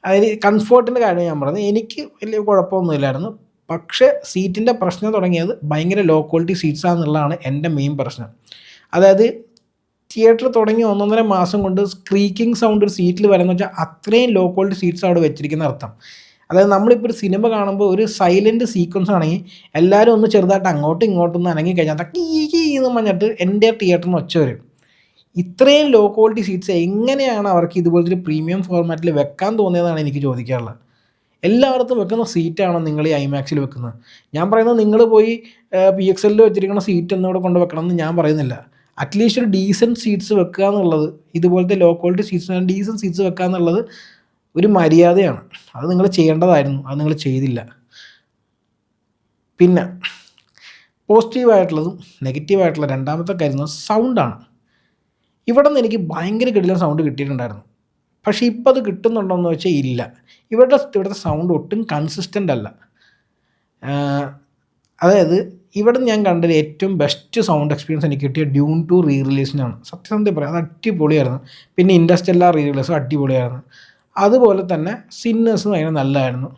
അതിൽ കംഫർട്ടിൻ്റെ കാര്യം ഞാൻ പറഞ്ഞത്, എനിക്ക് വലിയ കുഴപ്പമൊന്നുമില്ലായിരുന്നു. പക്ഷേ സീറ്റിൻ്റെ പ്രശ്നം തുടങ്ങിയത് ഭയങ്കര ലോ ക്വാളിറ്റി സീറ്റ്സാണെന്നുള്ളതാണ് എൻ്റെ മെയിൻ പ്രശ്നം. അതായത് തിയേറ്റർ തുടങ്ങി 1.5 മാസം കൊണ്ട് സ്ക്രീക്കിംഗ് സൗണ്ട് ഒരു സീറ്റിൽ വരുന്ന വെച്ചാൽ അത്രയും ലോ ക്വാളിറ്റി സീറ്റ്സ് അവിടെ വെച്ചിരിക്കുന്ന അർത്ഥം. അതായത് നമ്മളിപ്പോൾ ഒരു സിനിമ കാണുമ്പോൾ ഒരു സൈലൻറ്റ് സീക്വൻസ് ആണെങ്കിൽ എല്ലാവരും ഒന്ന് ചെറുതായിട്ട് അങ്ങോട്ടും ഇങ്ങോട്ടും ഒന്ന് അനങ്ങി കഴിഞ്ഞാൽ എന്ന് പറഞ്ഞിട്ട് എൻ്റെ തിയേറ്ററിന് ഒച്ച വരും. ഇത്രയും ലോ ക്വാളിറ്റി സീറ്റ്സ് എങ്ങനെയാണ് അവർക്ക് ഇതുപോലത്തെ ഒരു പ്രീമിയം ഫോർമാറ്റിൽ വെക്കാൻ തോന്നിയതാണ് എനിക്ക് ചോദിക്കാനുള്ളത്. എല്ലായിടത്തും വെക്കുന്ന സീറ്റാണോ നിങ്ങൾ ഈ ഐമാക്സിൽ വെക്കുന്നത്? ഞാൻ പറയുന്നത് നിങ്ങൾ പോയി PXL വെച്ചിരിക്കുന്ന സീറ്റ് ഒന്നും കൊണ്ട് വെക്കണം എന്ന് ഞാൻ പറയുന്നില്ല. അറ്റ്ലീസ്റ്റ് ഒരു ഡീസൻറ്റ് സീറ്റ്സ് വെക്കുക എന്നുള്ളത്, ഇതുപോലത്തെ low quality seats decent seats വെക്കുക എന്നുള്ളത് ഒരു മര്യാദയാണ്. അത് നിങ്ങൾ ചെയ്യേണ്ടതായിരുന്നു, അത് നിങ്ങൾ ചെയ്തില്ല. പിന്നെ പോസിറ്റീവായിട്ടുള്ളതും നെഗറ്റീവായിട്ടുള്ള രണ്ടാമത്തെ കാര്യം സൗണ്ടാണ്. ഇവിടെ നിന്ന് എനിക്ക് ഭയങ്കര കിടിലൻ സൗണ്ട് കിട്ടിയിട്ടുണ്ടായിരുന്നു. പക്ഷേ ഇപ്പോൾ അത് കിട്ടുന്നുണ്ടോ എന്ന് വെച്ചാൽ ഇല്ല. ഇവിടുത്തെ സൗണ്ട് ഒട്ടും കൺസിസ്റ്റൻ്റ് അല്ല. അതായത് ഇവിടെ ഞാൻ കണ്ടത് ഏറ്റവും ബെസ്റ്റ് സൗണ്ട് എക്സ്പീരിയൻസ് എനിക്ക് കിട്ടിയ ഡ്യൂൺ 2 റീ റിലീസിനാണ്. സത്യം പറയാം, അത് അടിപൊളിയായിരുന്നു. പിന്നെ ഇൻഡസ്റ്റെല്ലാർ റീ റിലീസും അടിപൊളിയായിരുന്നു. അതുപോലെ തന്നെ സിന്നേഴ്സും അതിന് നല്ലതായിരുന്നു.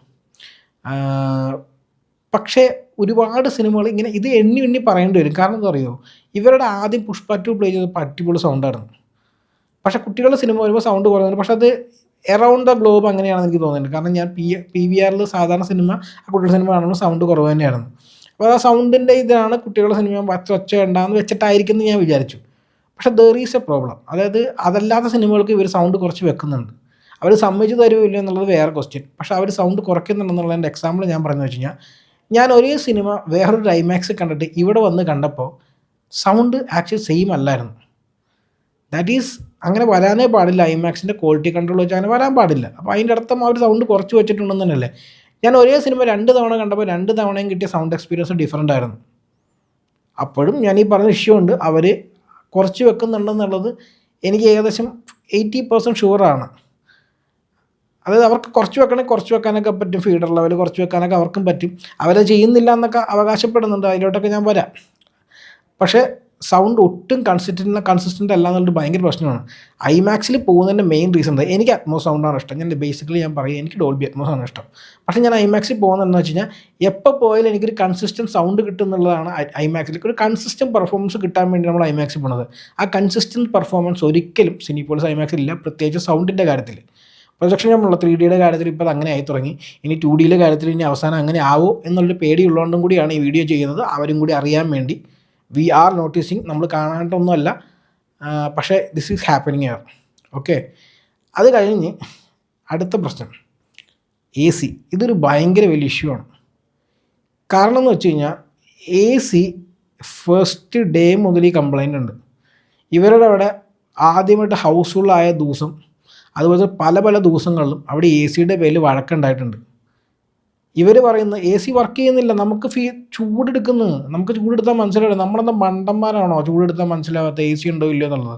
പക്ഷേ ഒരുപാട് സിനിമകൾ ഇങ്ങനെ ഇത് എണ്ണി പറയേണ്ടി വരും. കാരണം എന്താ പറയുമോ, ഇവരുടെ ആദ്യം പുഷ്പ 2 പ്ലേ ചെയ്തപ്പോൾ അടിപൊളി സൗണ്ടായിരുന്നു. പക്ഷേ കുട്ടികളുടെ സിനിമ വരുമ്പോൾ സൗണ്ട് കുറയുന്നുണ്ട്. പക്ഷേ അത് എറൗണ്ട് ദ ഗ്ലോബ് അങ്ങനെയാണെന്ന് എനിക്ക് തോന്നുന്നുണ്ട്. കാരണം ഞാൻ PVRൽ സാധാരണ സിനിമ കുട്ടികളുടെ സിനിമ കാണുമ്പോൾ സൗണ്ട് കുറവ് തന്നെയായിരുന്നു. അപ്പോൾ ആ സൗണ്ടിൻ്റെ ഇതാണ് കുട്ടികളുടെ സിനിമ ഒച്ച ഉണ്ടാകുന്ന വെച്ചിട്ടായിരിക്കും എന്ന് ഞാൻ വിചാരിച്ചു. പക്ഷേ ദർ ഈസ് എ പ്രോബ്ലം. അതായത് അതല്ലാത്ത സിനിമകൾക്ക് ഇവർ സൗണ്ട് കുറച്ച് വെക്കുന്നുണ്ട്. അവർ സമ്മതിച്ച് തരുമില്ല എന്നുള്ളത് വേറെ ക്വസ്റ്റ്യൻ. പക്ഷേ അവർ സൗണ്ട് കുറയ്ക്കുന്നുണ്ടെന്നുള്ളതിൻ്റെ എക്സാമ്പിൾ ഞാൻ പറഞ്ഞു വെച്ച് കഴിഞ്ഞാൽ, ഞാൻ ഒരേ സിനിമ വേറൊരു ഐമാക്സ് കണ്ടിട്ട് ഇവിടെ വന്ന് കണ്ടപ്പോൾ സൗണ്ട് ആക്ച്വലി സെയിം അല്ലായിരുന്നു. ദാറ്റ് ഈസ് അങ്ങനെ വരാനേ പാടില്ല. ഐമാക്സിൻ്റെ ക്വാളിറ്റി കൺട്രോൾ വെച്ച് അങ്ങനെ വരാൻ പാടില്ല. അപ്പോൾ അതിൻ്റെ അർത്ഥം അവർ സൗണ്ട് കുറച്ച് വെച്ചിട്ടുണ്ടെന്ന് തന്നെയല്ലേ. ഞാൻ ഒരേ സിനിമ 2 തവണ കണ്ടപ്പോൾ 2 തവണയും കിട്ടിയ സൗണ്ട് എക്സ്പീരിയൻസ് ഡിഫറൻ്റ് ആയിരുന്നു. അപ്പോഴും ഞാൻ ഈ പറഞ്ഞ ഇഷ്യൂ ഉണ്ട്, അവർ കുറച്ച് വെക്കുന്നുണ്ടെന്നുള്ളത് എനിക്ക് ഏകദേശം 80% ഷുവറാണ്. അതായത് അവർക്ക് കുറച്ച് വെക്കാനൊക്കെ പറ്റും, ഫീഡർ ലെവൽ കുറച്ച് വെക്കാനൊക്കെ അവർക്കും പറ്റും. അവരത് ചെയ്യുന്നില്ല എന്നൊക്കെ അവകാശപ്പെടുന്നുണ്ട്, അതിലോട്ടൊക്കെ ഞാൻ വരാം. പക്ഷേ സൗണ്ട് ഒട്ടും കൺസിസ്റ്റൻ്റ് അല്ല എന്നുള്ളത് ഭയങ്കര പ്രശ്നമാണ്. ഐമാക്സിൽ പോകുന്നതിൻ്റെ മെയിൻ റീസൺ എന്താ, എനിക്ക് അറ്റ്മോസ് സൗണ്ടാണ് ഇഷ്ടം. ഞാൻ ബേസിക്കലി ഞാൻ പറയും, എനിക്ക് ഡോൾബി അറ്റ്മോസ് ആണ് ഇഷ്ടം. പക്ഷേ ഞാൻ ഐമാക്സിൽ പോകുന്നതെന്ന് വെച്ച് കഴിഞ്ഞാൽ എപ്പോൾ പോയാലും എനിക്കൊരു കൺസിസ്റ്റൻറ്റ് സൗണ്ട് കിട്ടും എന്നുള്ളതാണ്. ഐമാക്സിലേക്ക് ഒരു കൺസിസ്റ്റൻറ്റ് പെർഫോമൻസ് കിട്ടാൻ വേണ്ടി നമ്മൾ ഐമാക്സിൽ പോകുന്നത്. ആ കൺസിസ്റ്റൻറ്റ് പെർഫോമൻസ് ഒരിക്കലും സിനിപോളിസ് ഐമാക്സിലില്ല, പ്രത്യേകിച്ച് സൗണ്ടിൻ്റെ കാര്യത്തിൽ. പ്രൊജക്ഷൻ നമ്മളുള്ള 3Dയുടെ കാര്യത്തിൽ ഇപ്പോൾ അത് അങ്ങനെ ആയി തുടങ്ങി. ഇനി 2Dയുടെ കാര്യത്തിൽ ഇനി അവസാനം അങ്ങനെ ആവോ എന്നുള്ളൊരു പേടിയുള്ളതുകൊണ്ടും കൂടിയാണ് ഈ വീഡിയോ ചെയ്യുന്നത്, അവരും കൂടി അറിയാൻ വേണ്ടി. വി ആർ നോട്ടീസിങ്, നമ്മൾ കാണാനായിട്ടൊന്നുമല്ല, പക്ഷേ this is happening here. Okay, അത് കഴിഞ്ഞ് അടുത്ത പ്രശ്നം AC. ഇതൊരു ഭയങ്കര വലിയ ഇഷ്യൂ ആണ്. കാരണം എന്ന് വെച്ച് കഴിഞ്ഞാൽ AC ഫസ്റ്റ് ഡേ മുതൽ ഈ കംപ്ലൈൻ്റ് ഉണ്ട്. ഇവരുടെ അവിടെ ആദ്യമായിട്ട് ഹൗസ്ഫുള്ളായ ദിവസം, അതുപോലെ പല ദിവസങ്ങളിലും അവിടെ AC പേരിൽ വഴക്കുണ്ടായിട്ടുണ്ട്. ഇവർ പറയുന്ന AC വർക്ക് ചെയ്യുന്നില്ല, നമുക്ക് ചൂടെടുക്കുന്നു, നമുക്ക് ചൂടെടുത്താൽ മനസ്സിലാവില്ല. നമ്മളെന്താ മണ്ടന്മാരാണോ ചൂടെടുത്താൽ മനസ്സിലാവാത്ത AC ഉണ്ടോ ഇല്ലയോ എന്നുള്ളത്?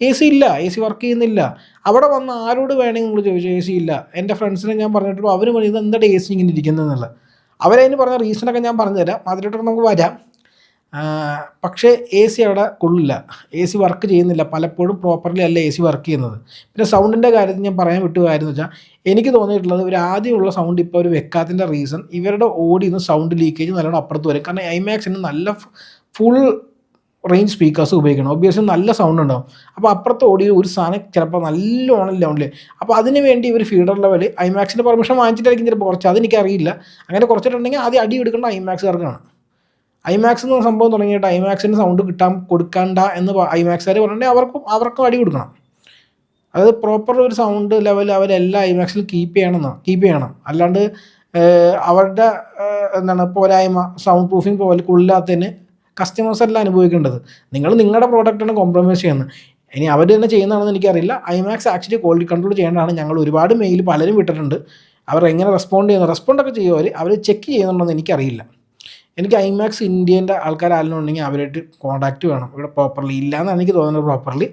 AC ഇല്ല, AC വർക്ക് ചെയ്യുന്നില്ല. അവിടെ വന്ന് ആരോട് വേണമെങ്കിൽ നിങ്ങൾ ചോദിച്ചു AC ഇല്ല. എൻ്റെ ഫ്രണ്ട്സിനെ ഞാൻ പറഞ്ഞിട്ടുള്ളൂ, അവർ പറയുന്നത് എന്താ AC ഇങ്ങനെ ഇരിക്കുന്നതെന്നുള്ളത്. അവരതിന് പറഞ്ഞ റീസണൊക്കെ ഞാൻ പറഞ്ഞുതരാം, അതിലോട്ടൊക്കെ നമുക്ക് വരാം. പക്ഷേ AC അവിടെ കൊള്ളില്ല, AC വർക്ക് ചെയ്യുന്നില്ല, പലപ്പോഴും പ്രോപ്പർലി അല്ല AC വർക്ക് ചെയ്യുന്നത്. പിന്നെ സൗണ്ടിൻ്റെ കാര്യത്തിൽ ഞാൻ പറയാൻ വിട്ടുപോയെന്ന് വെച്ചാൽ, എനിക്ക് തോന്നിയിട്ടുള്ളത് ഒരു ആദ്യമുള്ള സൗണ്ട് ഇപ്പോൾ ഒരു വെക്കാത്തതിൻ്റെ റീസൺ ഇവരുടെ ഓടിന്ന് സൗണ്ട് ലീക്കേജ് നല്ലോണം അപ്പുറത്ത് വരും. കാരണം ഐമാക്സിന് നല്ല ഫുൾ റേഞ്ച് സ്പീക്കേഴ്സ് ഉപയോഗിക്കണം, ഒബ്വിയസ്ലി നല്ല സൗണ്ട് ഉണ്ടാവും. അപ്പോൾ അപ്പുറത്തെ ഓഡിയോ ഒരു സാധനം ചിലപ്പോൾ നല്ലോണം ലെവലിൽ, അപ്പോൾ അതിന് വേണ്ടി ഇവർ ഫീഡർ ലെവൽ ഐമാക്സിൻ്റെ പെർമിഷൻ വാങ്ങിച്ചിട്ടായിരിക്കും ചിലപ്പോൾ കുറച്ച്, അതെനിക്കറിയില്ല. അങ്ങനെ കുറച്ചിട്ടുണ്ടെങ്കിൽ ആദ്യം അടി എടുക്കേണ്ട ഐമാക്സുകാർക്കാണ്. ഐമാക്സ് എന്ന സംഭവം തുടങ്ങിയിട്ട് ഐമാക്സിന് സൗണ്ട് കൊടുക്കണ്ട എന്ന് ഐമാക്സുകാർ പറഞ്ഞിട്ടുണ്ടെങ്കിൽ അവർക്കും അടി കൊടുക്കണം. അതായത് പ്രോപ്പർ ഒരു സൗണ്ട് ലെവൽ അവരെല്ലാ ഐമാക്സിലും കീപ്പ് ചെയ്യണം. അല്ലാണ്ട് അവരുടെ എന്താണ് പോരായ്മ സൗണ്ട് പ്രൂഫിങ് പോലെ കൊള്ളില്ലാത്തതിന് കസ്റ്റമേഴ്സ് എല്ലാം അനുഭവിക്കേണ്ടത്. നിങ്ങൾ നിങ്ങളുടെ പ്രോഡക്റ്റാണ് കോംപ്രമൈസ് ചെയ്യുന്നത്. ഇനി അവർ തന്നെ ചെയ്യുന്നതാണെന്ന് എനിക്കറിയില്ല. ഐമാക്സ് ആക്ച്വലി ക്വാളിറ്റി കൺട്രോൾ ചെയ്യേണ്ടതാണ്. ഞങ്ങൾ ഒരുപാട് മെയിൽ പലരും വിട്ടിട്ടുണ്ട്. അവർ എങ്ങനെ റെസ്പോണ്ടൊക്കെ ചെയ്യുമോ അവർ ചെക്ക് ചെയ്യുന്നുണ്ടോയെന്ന് എനിക്കറിയില്ല. എനിക്ക് ഐമാക്സ് ഇന്ത്യൻ്റെ ആൾക്കാരാണെന്നുണ്ടെങ്കിൽ അവരായിട്ട് കോൺടാക്റ്റ് വേണം ഇവിടെ പ്രോപ്പർലി. ഇല്ലയെന്നാണ് എനിക്ക് തോന്നുന്നത് പ്രോപ്പർലി.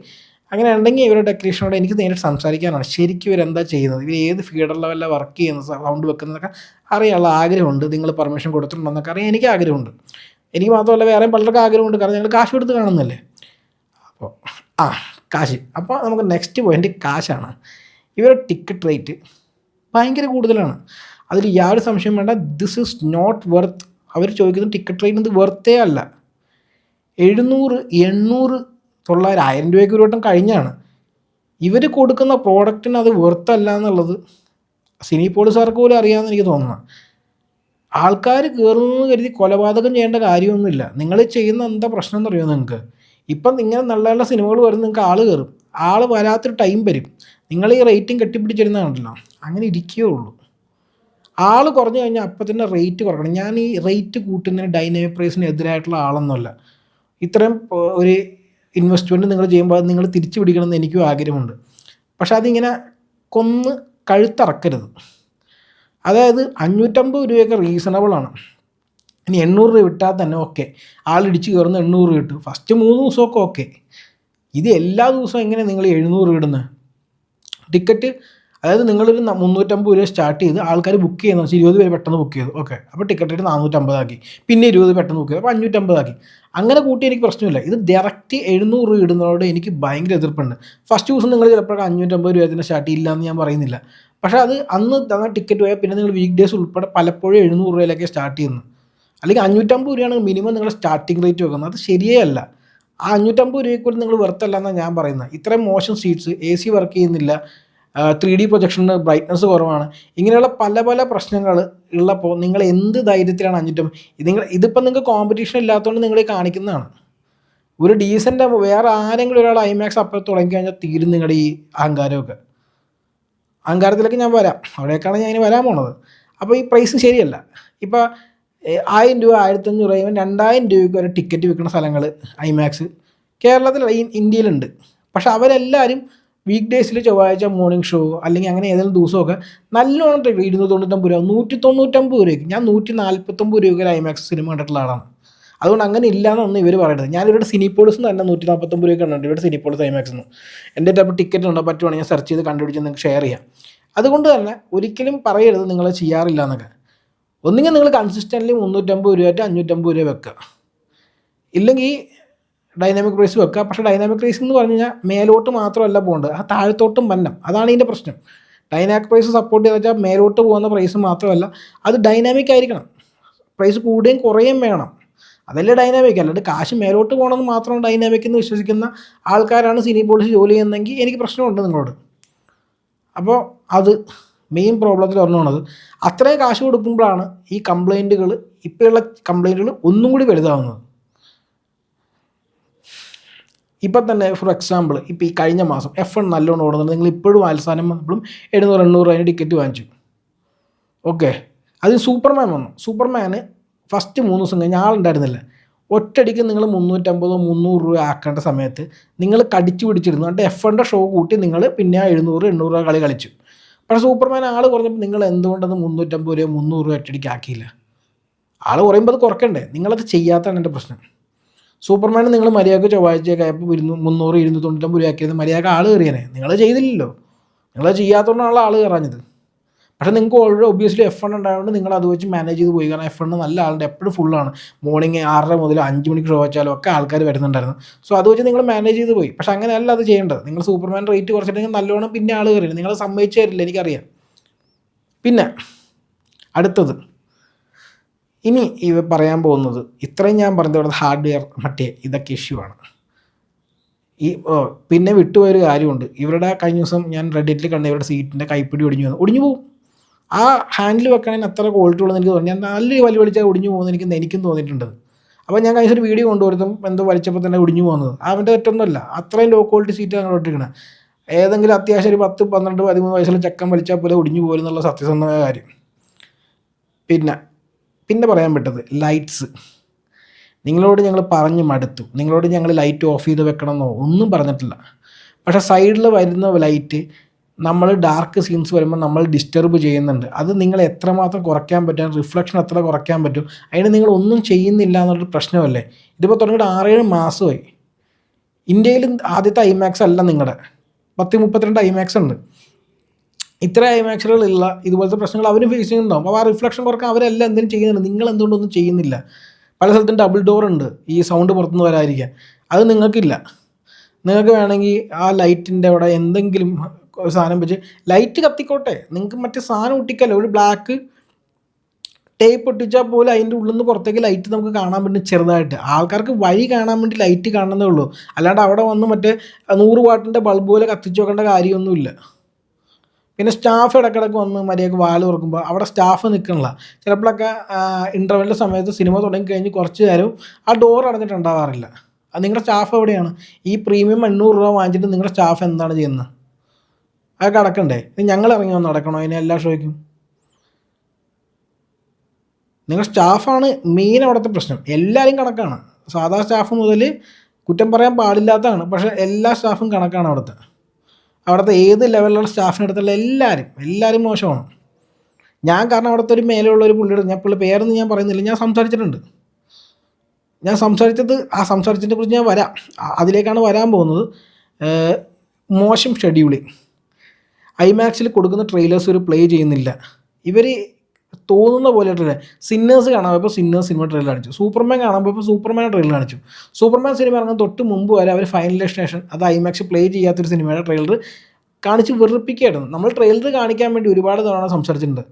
അങ്ങനെ ഉണ്ടെങ്കിൽ ഇവരുടെ ടെക്നീഷ്യനോട് എനിക്ക് നേരിട്ട് സംസാരിക്കാനാണ്. ശരിക്കും ഇവരെന്താ ചെയ്യുന്നത്, ഇവർ ഏത് ഫീഡർ ലെവലിലാണ് വർക്ക് ചെയ്യുന്നത്, സൗണ്ട് വെക്കുന്നതൊക്കെ അറിയാനുള്ള ആഗ്രഹമുണ്ട്. നിങ്ങൾ പെർമിഷൻ കൊടുത്തിട്ടുണ്ടോയെന്നൊക്കെ അറിയാൻ എനിക്ക് ആഗ്രഹമുണ്ട്. എനിക്ക് മാത്രമല്ല വേറെയും പലർക്കും ആഗ്രഹമുണ്ട്. കാരണം ഞങ്ങൾ കാശ് കൊടുത്ത് കാണുന്നല്ലേ. അപ്പോൾ കാശ്. അപ്പോൾ നമുക്ക് നെക്സ്റ്റ് പോയിൻ്റ് കാശാണ്. ഇവരുടെ ടിക്കറ്റ് റേറ്റ് ഭയങ്കര കൂടുതലാണ്. അതിൽ യാതൊരു സംശയം വേണ്ട. This is not worth. അവർ ചോദിക്കുന്ന ടിക്കറ്റ് റേറ്റ് ഇത് വെർത്തേ അല്ല. 700, 800, 900, 1000 രൂപയ്ക്ക് ഒരു വട്ടം കഴിഞ്ഞാണ്. ഇവർ കൊടുക്കുന്ന പ്രോഡക്റ്റിന് അത് വെർത്തല്ല എന്നുള്ളത് സിനിപോളിസാർക്ക് പോലും അറിയാമെന്ന് എനിക്ക് തോന്നുന്നത്. ആൾക്കാർ കയറുന്നതെന്ന് കരുതി കൊലപാതകം ചെയ്യേണ്ട കാര്യമൊന്നുമില്ല. നിങ്ങൾ ചെയ്യുന്ന എന്താ പ്രശ്നം എന്നറിയുമോ നിങ്ങൾക്ക്? ഇപ്പം ഇങ്ങനെ നല്ല നല്ല സിനിമകൾ വരും, നിങ്ങൾക്ക് ആൾ കയറും. ആൾ വരാത്തൊരു ടൈം വരും. നിങ്ങൾ ഈ റേറ്റിംഗ് കെട്ടിപ്പിടിച്ചിരുന്നതാണല്ലോ, അങ്ങനെ ഇരിക്കുകയേ ഉള്ളൂ. ആൾ കുറഞ്ഞു കഴിഞ്ഞാൽ അപ്പം തന്നെ റേറ്റ് കുറക്കണം. ഞാൻ ഈ റേറ്റ് കൂട്ടുന്നതിന് ഡൈനാമിക് പ്രൈസിന് എതിരായിട്ടുള്ള ആളൊന്നുമല്ല. ഇത്രയും ഒരു ഇൻവെസ്റ്റ്മെൻറ്റ് നിങ്ങൾ ചെയ്യുമ്പോൾ അത് നിങ്ങൾ തിരിച്ചു പിടിക്കണമെന്ന് എനിക്കും ആഗ്രഹമുണ്ട്. പക്ഷെ അതിങ്ങനെ കൊന്ന് കഴുത്തറക്കരുത്. അതായത് 550 രൂപയൊക്കെ റീസണബിളാണ്. ഇനി 800 രൂപ വിട്ടാൽ തന്നെ ഓക്കെ, ആളിടിച്ച് കയറുന്ന 800 രൂപ കിട്ടും. ഫസ്റ്റ് 3 ദിവസമൊക്കെ ഓക്കെ. ഇത് എല്ലാ ദിവസവും എങ്ങനെ നിങ്ങൾ 700 രൂപ ഇടുന്നത്? ടിക്കറ്റ് അതായത് നിങ്ങളൊരു 350 രൂപ സ്റ്റാർട്ട് ചെയ്ത് ആൾക്കാർ ബുക്ക് ചെയ്യുന്ന വെച്ചാൽ 20 പേര് പെട്ടെന്ന് ബുക്ക് ചെയ്തു, ഓക്കെ. അപ്പോൾ ടിക്കറ്റ് റേറ്റ് 450 ആക്കി. പിന്നെ 20 പെട്ടെന്ന് ബുക്ക് ചെയ്തു, അപ്പോൾ 550 ആക്കി. അങ്ങനെ കൂട്ടി എനിക്ക് പ്രശ്നമില്ല. ഇത് ഡയറക്റ്റ് 700 രൂപ ഇടുന്നതോട് എനിക്ക് ഭയങ്കര എതിർപ്പുണ്ട്. ഫസ്റ്റ് ദിവസം നിങ്ങൾ ചിലപ്പോൾ 550 രൂപ തന്നെ സ്റ്റാർട്ട് ചെയ്യില്ല എന്ന് ഞാൻ പറയുന്നില്ല. പക്ഷേ അത് അന്ന് തന്ന ടിക്കറ്റ് പോയാൽ പിന്നെ നിങ്ങൾ വീക്ക് ഡേയ്സ് ഉൾപ്പെടെ പലപ്പോഴും 700 രൂപയിലൊക്കെ സ്റ്റാർട്ട് ചെയ്യുന്നത്. അല്ലെങ്കിൽ 550 രൂപയാണ് മിനിമം നിങ്ങൾ സ്റ്റാർട്ടിംഗ് റേറ്റ് വെക്കുന്നത്. അത് ശരിയേ അല്ല. ആ 550 രൂപയ്ക്ക് നിങ്ങൾ വെറുത്തല്ല എന്നാണ് ഞാൻ പറയുന്നത്. ഇത്രയും മോശം സീറ്റ്സ്, AC വർക്ക് ചെയ്യുന്നില്ല, 3D പ്രൊജക്ഷന് ബ്രൈറ്റ്നസ് കുറവാണ്, ഇങ്ങനെയുള്ള പല പല പ്രശ്നങ്ങൾ ഉള്ളപ്പോൾ നിങ്ങൾ എന്ത് ധൈര്യത്തിലാണ് 550? ഇതിപ്പോൾ നിങ്ങൾക്ക് കോമ്പറ്റീഷൻ ഇല്ലാത്തതുകൊണ്ട് നിങ്ങൾ കാണിക്കുന്നതാണ്. ഒരു ഡീസൻ്റ് വേറെ ആരെങ്കിലും ഒരാൾ ഐമാക്സ് അപ്പുറത്ത് തുടങ്ങിക്കഴിഞ്ഞാൽ തീരും നിങ്ങളുടെ ഈ അഹങ്കാരമൊക്കെ. അഹങ്കാരത്തിലേക്ക് ഞാൻ വരാം, അവിടേക്കാണ് ഞാൻ ഇനി വരാൻ പോണത്. അപ്പോൾ ഈ പ്രൈസ് ശരിയല്ല. ഇപ്പോൾ 1000 രൂപ, 1500 രൂപ, 2000 രൂപയ്ക്ക് വരെ ടിക്കറ്റ് വിൽക്കുന്ന സ്ഥലങ്ങൾ ഐമാക്സ് കേരളത്തിൽ ഇന്ത്യയിലുണ്ട്. പക്ഷെ അവരെല്ലാവരും വീക്ക് ഡേയ്സിൽ ചൊവ്വാഴ്ച മോർണിംഗ് ഷോ അല്ലെങ്കിൽ അങ്ങനെ ഏതെങ്കിലും ദിവസമൊക്കെ നല്ലോണം 295 രൂപ, 195 രൂപയ്ക്ക്. ഞാൻ 149 രൂപയ്ക്ക് ഒരു ഐമാക്സ് സിനിമ കണ്ടിട്ടുള്ള ആളാണ്. അതുകൊണ്ട് അങ്ങനെ ഇല്ലയെന്നൊന്നും ഇവർ പറയുന്നത്. ഞാൻ ഇവരുടെ സിനിപോളിസ് തന്നെ 149 രൂപയ്ക്ക് കണ്ടിട്ടുണ്ട്, ഇവരുടെ സിനിപോളിസ് ഐമാക്സ് എന്ന്. എൻ്റെ അപ്പോൾ ടിക്കറ്റ് ഉണ്ടോ പറ്റുവാണെങ്കിൽ ഞാൻ സെർച്ച് ചെയ്ത് കണ്ടുപിടിച്ച് നിങ്ങൾക്ക് ഷെയർ ചെയ്യാം. അതുകൊണ്ട് തന്നെ ഒരിക്കലും പറയരുത് നിങ്ങൾ ചെയ്യാറില്ല എന്നൊക്കെ. ഒന്നുകിൽ നിങ്ങൾ കൺസിസ്റ്റൻ്റ്ലി 350 രൂപ ടു 550 രൂപ വെക്കുക, ഇല്ലെങ്കിൽ ഡൈനാമിക് പ്രൈസ് വെക്കുക. പക്ഷേ ഡൈനാമിക് പ്രൈസ് എന്ന് പറഞ്ഞു കഴിഞ്ഞാൽ മേലോട്ട് മാത്രമല്ല പോകേണ്ടത്, ആ താഴത്തോട്ടും വന്നം. അതാണ് ഇതിൻ്റെ പ്രശ്നം. ഡൈനാമിക് പ്രൈസ് സപ്പോർട്ട് ചെയ്ത് വെച്ചാൽ മേലോട്ട് പോകുന്ന പ്രൈസ് മാത്രമല്ല, അത് ഡൈനാമിക് ആയിരിക്കണം. പ്രൈസ് കൂടുകയും കുറയുകയും വേണം, അതല്ലേ ഡൈനാമിക്. അല്ലാണ്ട് കാശ് മേലോട്ട് പോകണമെന്ന് മാത്രം ഡൈനാമിക് എന്ന് വിശ്വസിക്കുന്ന ആൾക്കാരാണ് സിനിപോളിസ് ജോലി ചെയ്യുന്നതെങ്കിൽ എനിക്ക് പ്രശ്നമുണ്ട് നിങ്ങളോട്. അപ്പോൾ അത് മെയിൻ പ്രോബ്ലത്തിൽ പറഞ്ഞത്. അത്രയും കാശ് കൊടുക്കുമ്പോഴാണ് ഈ കംപ്ലൈൻറ്റുകൾ, ഇപ്പോഴുള്ള കംപ്ലൈൻറ്റുകൾ ഒന്നും കൂടി വലുതാവുന്നത്. ഇപ്പം തന്നെ ഫോർ എക്സാമ്പിൾ, ഇപ്പോൾ ഈ കഴിഞ്ഞ മാസം F1 നല്ലോണം ഓടുന്നുണ്ട്. നിങ്ങൾ ഇപ്പോഴും അവസാനം വന്നപ്പോഴും 700-800 അതിന് ടിക്കറ്റ് വാങ്ങിച്ചു, ഓക്കെ. അതിന് സൂപ്പർമാൻ വന്നു. സൂപ്പർമാന് ഫസ്റ്റ് 3 ദിവസം കഴിഞ്ഞ് ആളുണ്ടായിരുന്നില്ല. ഒറ്റയടിക്ക് നിങ്ങൾ 350-300 രൂപ ആക്കേണ്ട സമയത്ത് നിങ്ങൾ കടിച്ചു പിടിച്ചിരുന്നു. എന്നിട്ട് F1 ഷോ കൂട്ടി നിങ്ങൾ പിന്നെ 700-800 രൂപ കളി കളിച്ചു. പക്ഷേ സൂപ്പർമാൻ ആൾ കുറഞ്ഞപ്പോൾ നിങ്ങൾ എന്തുകൊണ്ടത് 350 രൂപ 300 രൂപ ഒറ്റയടിക്ക് ആക്കിയില്ല? ആൾ കുറയുമ്പോൾ അത് കുറയ്ക്കണ്ടേ? നിങ്ങളത് ചെയ്യാത്തതാണ് എൻ്റെ പ്രശ്നം. സൂപ്പർമാൻ നിങ്ങൾ മര്യാദക്ക് ചൊവ്വാഴ്ചയൊക്കെ ആയപ്പോൾ 300-295 രൂപ ആക്കിയത് മര്യാദക്ക് ആൾ കയറിയനെ. നിങ്ങളത് ചെയ്തില്ലല്ലോ. നിങ്ങളത് ചെയ്യാത്തതുകൊണ്ടാണല്ലോ ആൾ കയറാഞ്ഞത്. പക്ഷേ നിങ്ങൾക്ക് ഓൾറെഡി ഒബ്വിയസ്ലി F1 ഉണ്ടായതുകൊണ്ട് നിങ്ങൾ അത് വെച്ച് മാനേജ് ചെയ്ത് പോയി. കാരണം F1 നല്ല ആളുണ്ട്, എപ്പോഴും ഫുള്ളാണ്. മോർണിംഗ് 6:30 മുതൽ 5 മണിക്ക് ഷോ വെച്ചാലും ഒക്കെ ആൾക്കാർ വരുന്നുണ്ടായിരുന്നു. സോ അത് വെച്ച് നിങ്ങൾ മാനേജ് ചെയ്ത് പോയി. പക്ഷേ അങ്ങനെയല്ല അത് ചെയ്യേണ്ടത്. നിങ്ങൾ സൂപ്പർമാൻ റേറ്റ് കുറച്ചിട്ടുണ്ടെങ്കിൽ നല്ലോണം പിന്നെ ആൾ കയറി. നിങ്ങൾ സമ്മതിച്ചു തരില്ല, എനിക്കറിയാം. പിന്നെ അടുത്തത് ഇനി ഇവ പറയാൻ പോകുന്നത്, ഇത്രയും ഞാൻ പറഞ്ഞത് ഇവിടെ ഹാർഡ്വെയർ മറ്റേ ഇതൊക്കെ ഇഷ്യൂ ആണ്. പിന്നെ വിട്ടുപോയൊരു കാര്യമുണ്ട്. ഇവരുടെ കഴിഞ്ഞ ദിവസം ഞാൻ റെഡിറ്റിൽ കണ്ട ഇവരുടെ സീറ്റിൻ്റെ കൈപ്പിടി ഒടിഞ്ഞു പോകും. ആ ഹാൻഡിൽ വെക്കണമെങ്കിൽ അത്ര ക്വാളിറ്റി ഉള്ളതെന്ന് എനിക്ക് തോന്നി. ഞാൻ നല്ലൊരു വലിച്ചാൽ ഒടിഞ്ഞു പോകുന്നത് എനിക്കും തോന്നിയിട്ടുണ്ട്. അപ്പോൾ ഞാൻ കഴിഞ്ഞ ഒരു വീഡിയോ കൊണ്ടുവരുത്തും എന്തോ വലിച്ചപ്പോൾ തന്നെ ഒടിഞ്ഞു പോകുന്നത്. അവൻ്റെ തെറ്റൊന്നുമല്ല, അത്രയും ലോ ക്വാളിറ്റി സീറ്റ് ഞങ്ങൾ ഇട്ടിരിക്കണം. ഏതെങ്കിലും അത്യാവശ്യം ഒരു 10, 12, 13 വയസ്സിൽ ചെക്കൻ വലിച്ചാൽ പോലെ ഒടിഞ്ഞു പോലും എന്നുള്ള സത്യസന്ധമായ കാര്യം. പിന്നെ പറയാൻ പറ്റത് ലൈറ്റ്സ്. നിങ്ങളോട് ഞങ്ങൾ പറഞ്ഞ് മടുത്തു. നിങ്ങളോട് ഞങ്ങൾ ലൈറ്റ് ഓഫ് ചെയ്ത് വെക്കണമെന്നോ ഒന്നും പറഞ്ഞിട്ടില്ല. പക്ഷേ സൈഡിൽ വരുന്ന ലൈറ്റ് നമ്മൾ ഡാർക്ക് സീൻസ് വരുമ്പോൾ നമ്മൾ ഡിസ്റ്റർബ് ചെയ്യുന്നുണ്ട്. അത് നിങ്ങൾ എത്രമാത്രം കുറയ്ക്കാൻ പറ്റും, റിഫ്ലക്ഷൻ എത്ര കുറയ്ക്കാൻ പറ്റും, അതിന് നിങ്ങൾ ഒന്നും ചെയ്യുന്നില്ല എന്നുള്ളൊരു പ്രശ്നമല്ലേ. ഇതിപ്പോൾ തുടങ്ങിയിട്ട് 6-7 മാസമായി. ഇന്ത്യയിൽ ആദ്യത്തെ ഐമാക്സ് അല്ല നിങ്ങളുടെ, 10-32 ഐമാക്സ് ഉണ്ട്. ഇത്ര ഐമാക്സുകളുള്ള ഇതുപോലത്തെ പ്രശ്നങ്ങൾ അവരും ഫേസ് ചെയ്യുന്നുണ്ടാവും. അപ്പോൾ ആ റിഫ്ലക്ഷൻ കുറക്കാൻ അവരെല്ലാം എന്തെങ്കിലും ചെയ്യുന്നുണ്ട്. നിങ്ങൾ എന്തുകൊണ്ടൊന്നും ചെയ്യുന്നില്ല? പല സ്ഥലത്തും ഡബിൾ ഡോർ ഉണ്ട് ഈ സൗണ്ട് പുറത്തുനിന്ന് വരാതിരിക്കാൻ. അത് നിങ്ങൾക്കില്ല. നിങ്ങൾക്ക് വേണമെങ്കിൽ ആ ലൈറ്റിൻ്റെ അവിടെ എന്തെങ്കിലും സാധനം വെച്ച് ലൈറ്റ് കത്തിക്കോട്ടെ. നിങ്ങൾക്ക് മറ്റേ സാധനം ഒട്ടിക്കല്ലോ, ഒരു ബ്ലാക്ക് ടേപ്പ് ഒട്ടിച്ചാൽ പോലും അതിൻ്റെ ഉള്ളിൽ നിന്ന് പുറത്തേക്ക് ലൈറ്റ് നമുക്ക് കാണാൻ പറ്റും ചെറുതായിട്ട്. ആൾക്കാർക്ക് വഴി കാണാൻ വേണ്ടി ലൈറ്റ് കാണുന്നതേ ഉള്ളൂ. അല്ലാണ്ട് അവിടെ വന്ന് മറ്റേ 100 വാട്ടിൻ്റെ ബൾബ് പോലെ കത്തിച്ച് വെക്കേണ്ട കാര്യമൊന്നുമില്ല. പിന്നെ സ്റ്റാഫ് ഇടയ്ക്കിടയ്ക്ക് വന്ന് മര്യാദക്ക് വാല് തുറക്കുമ്പോൾ അവിടെ സ്റ്റാഫ് നിൽക്കണില്ല. ചിലപ്പോഴൊക്കെ ഇൻ്റർവെല്ലിൻ്റെ സമയത്ത് സിനിമ തുടങ്ങി കഴിഞ്ഞ് കുറച്ച് നേരം ആ ഡോർ അടഞ്ഞിട്ടുണ്ടാവാറില്ല. അത് നിങ്ങളുടെ സ്റ്റാഫ് എവിടെയാണ്? ഈ പ്രീമിയം 800 രൂപ വാങ്ങിച്ചിട്ട് നിങ്ങളുടെ സ്റ്റാഫ് എന്താണ് ചെയ്യുന്നത്? അതൊക്കെ അടക്കണ്ടേ? ഞങ്ങൾ ഇറങ്ങി വന്ന് അടക്കണോ അതിന് എല്ലാ ഷോയ്ക്കും? നിങ്ങളുടെ സ്റ്റാഫാണ് മെയിൻ അവിടുത്തെ പ്രശ്നം. എല്ലാവരും കണക്കാണ്. സാധാ സ്റ്റാഫ് മുതൽ കുറ്റം പറയാൻ പാടില്ലാത്തതാണ്, പക്ഷേ എല്ലാ സ്റ്റാഫും കണക്കാണ് അവിടുത്തെ ഏത് ലെവലിലുള്ള സ്റ്റാഫിനടുത്തുള്ള എല്ലാവരും മോശമാണ്. ഞാൻ കാരണം അവിടുത്തെ ഒരു മേലെയുള്ള ഒരു പുള്ളിയുടെ, ഞാൻ പുള്ളി പേരൊന്നും ഞാൻ പറയുന്നില്ല, ഞാൻ സംസാരിച്ചിട്ടുണ്ട്. ആ സംസാരിച്ചതിനെ കുറിച്ച് ഞാൻ വരാം, അതിലേക്കാണ് വരാൻ പോകുന്നത്. മോശം ഷെഡ്യൂളിങ്. ഐമാക്സിൽ കൊടുക്കുന്ന ട്രെയിലേഴ്സ് ഒരു പ്ലേ ചെയ്യുന്നില്ല. ഇവർ തോന്നുന്ന പോലെ ട്രെയിലർ. സിന്നേഴ്സ് കാണാൻ പോയപ്പോൾ സിന്നേഴ്സ് സിനിമ ട്രെയിലർ കാണിച്ചു. സൂപ്പർമാൻ കാണാൻ പോയപ്പോൾ സൂപ്പർമാൻ ട്രെയിലർ കാണിച്ചു. സൂപ്പർമാൻ സിനിമ ഇറങ്ങാൻ തൊട്ട് മുമ്പ് വരെ അവർ ഫൈനൽ ഡെസ്റ്റിനേഷൻ, അത് ഐമാക്സ് പ്ലേ ചെയ്യാത്തൊരു സിനിമയുടെ ട്രെയിലർ കാണിച്ച് വെറുപ്പിക്കുകയായിരുന്നു. നമ്മൾ ട്രെയിലർ കാണിക്കാൻ വേണ്ടി ഒരുപാട് തവണ സംസാരിച്ചിട്ടുണ്ട്.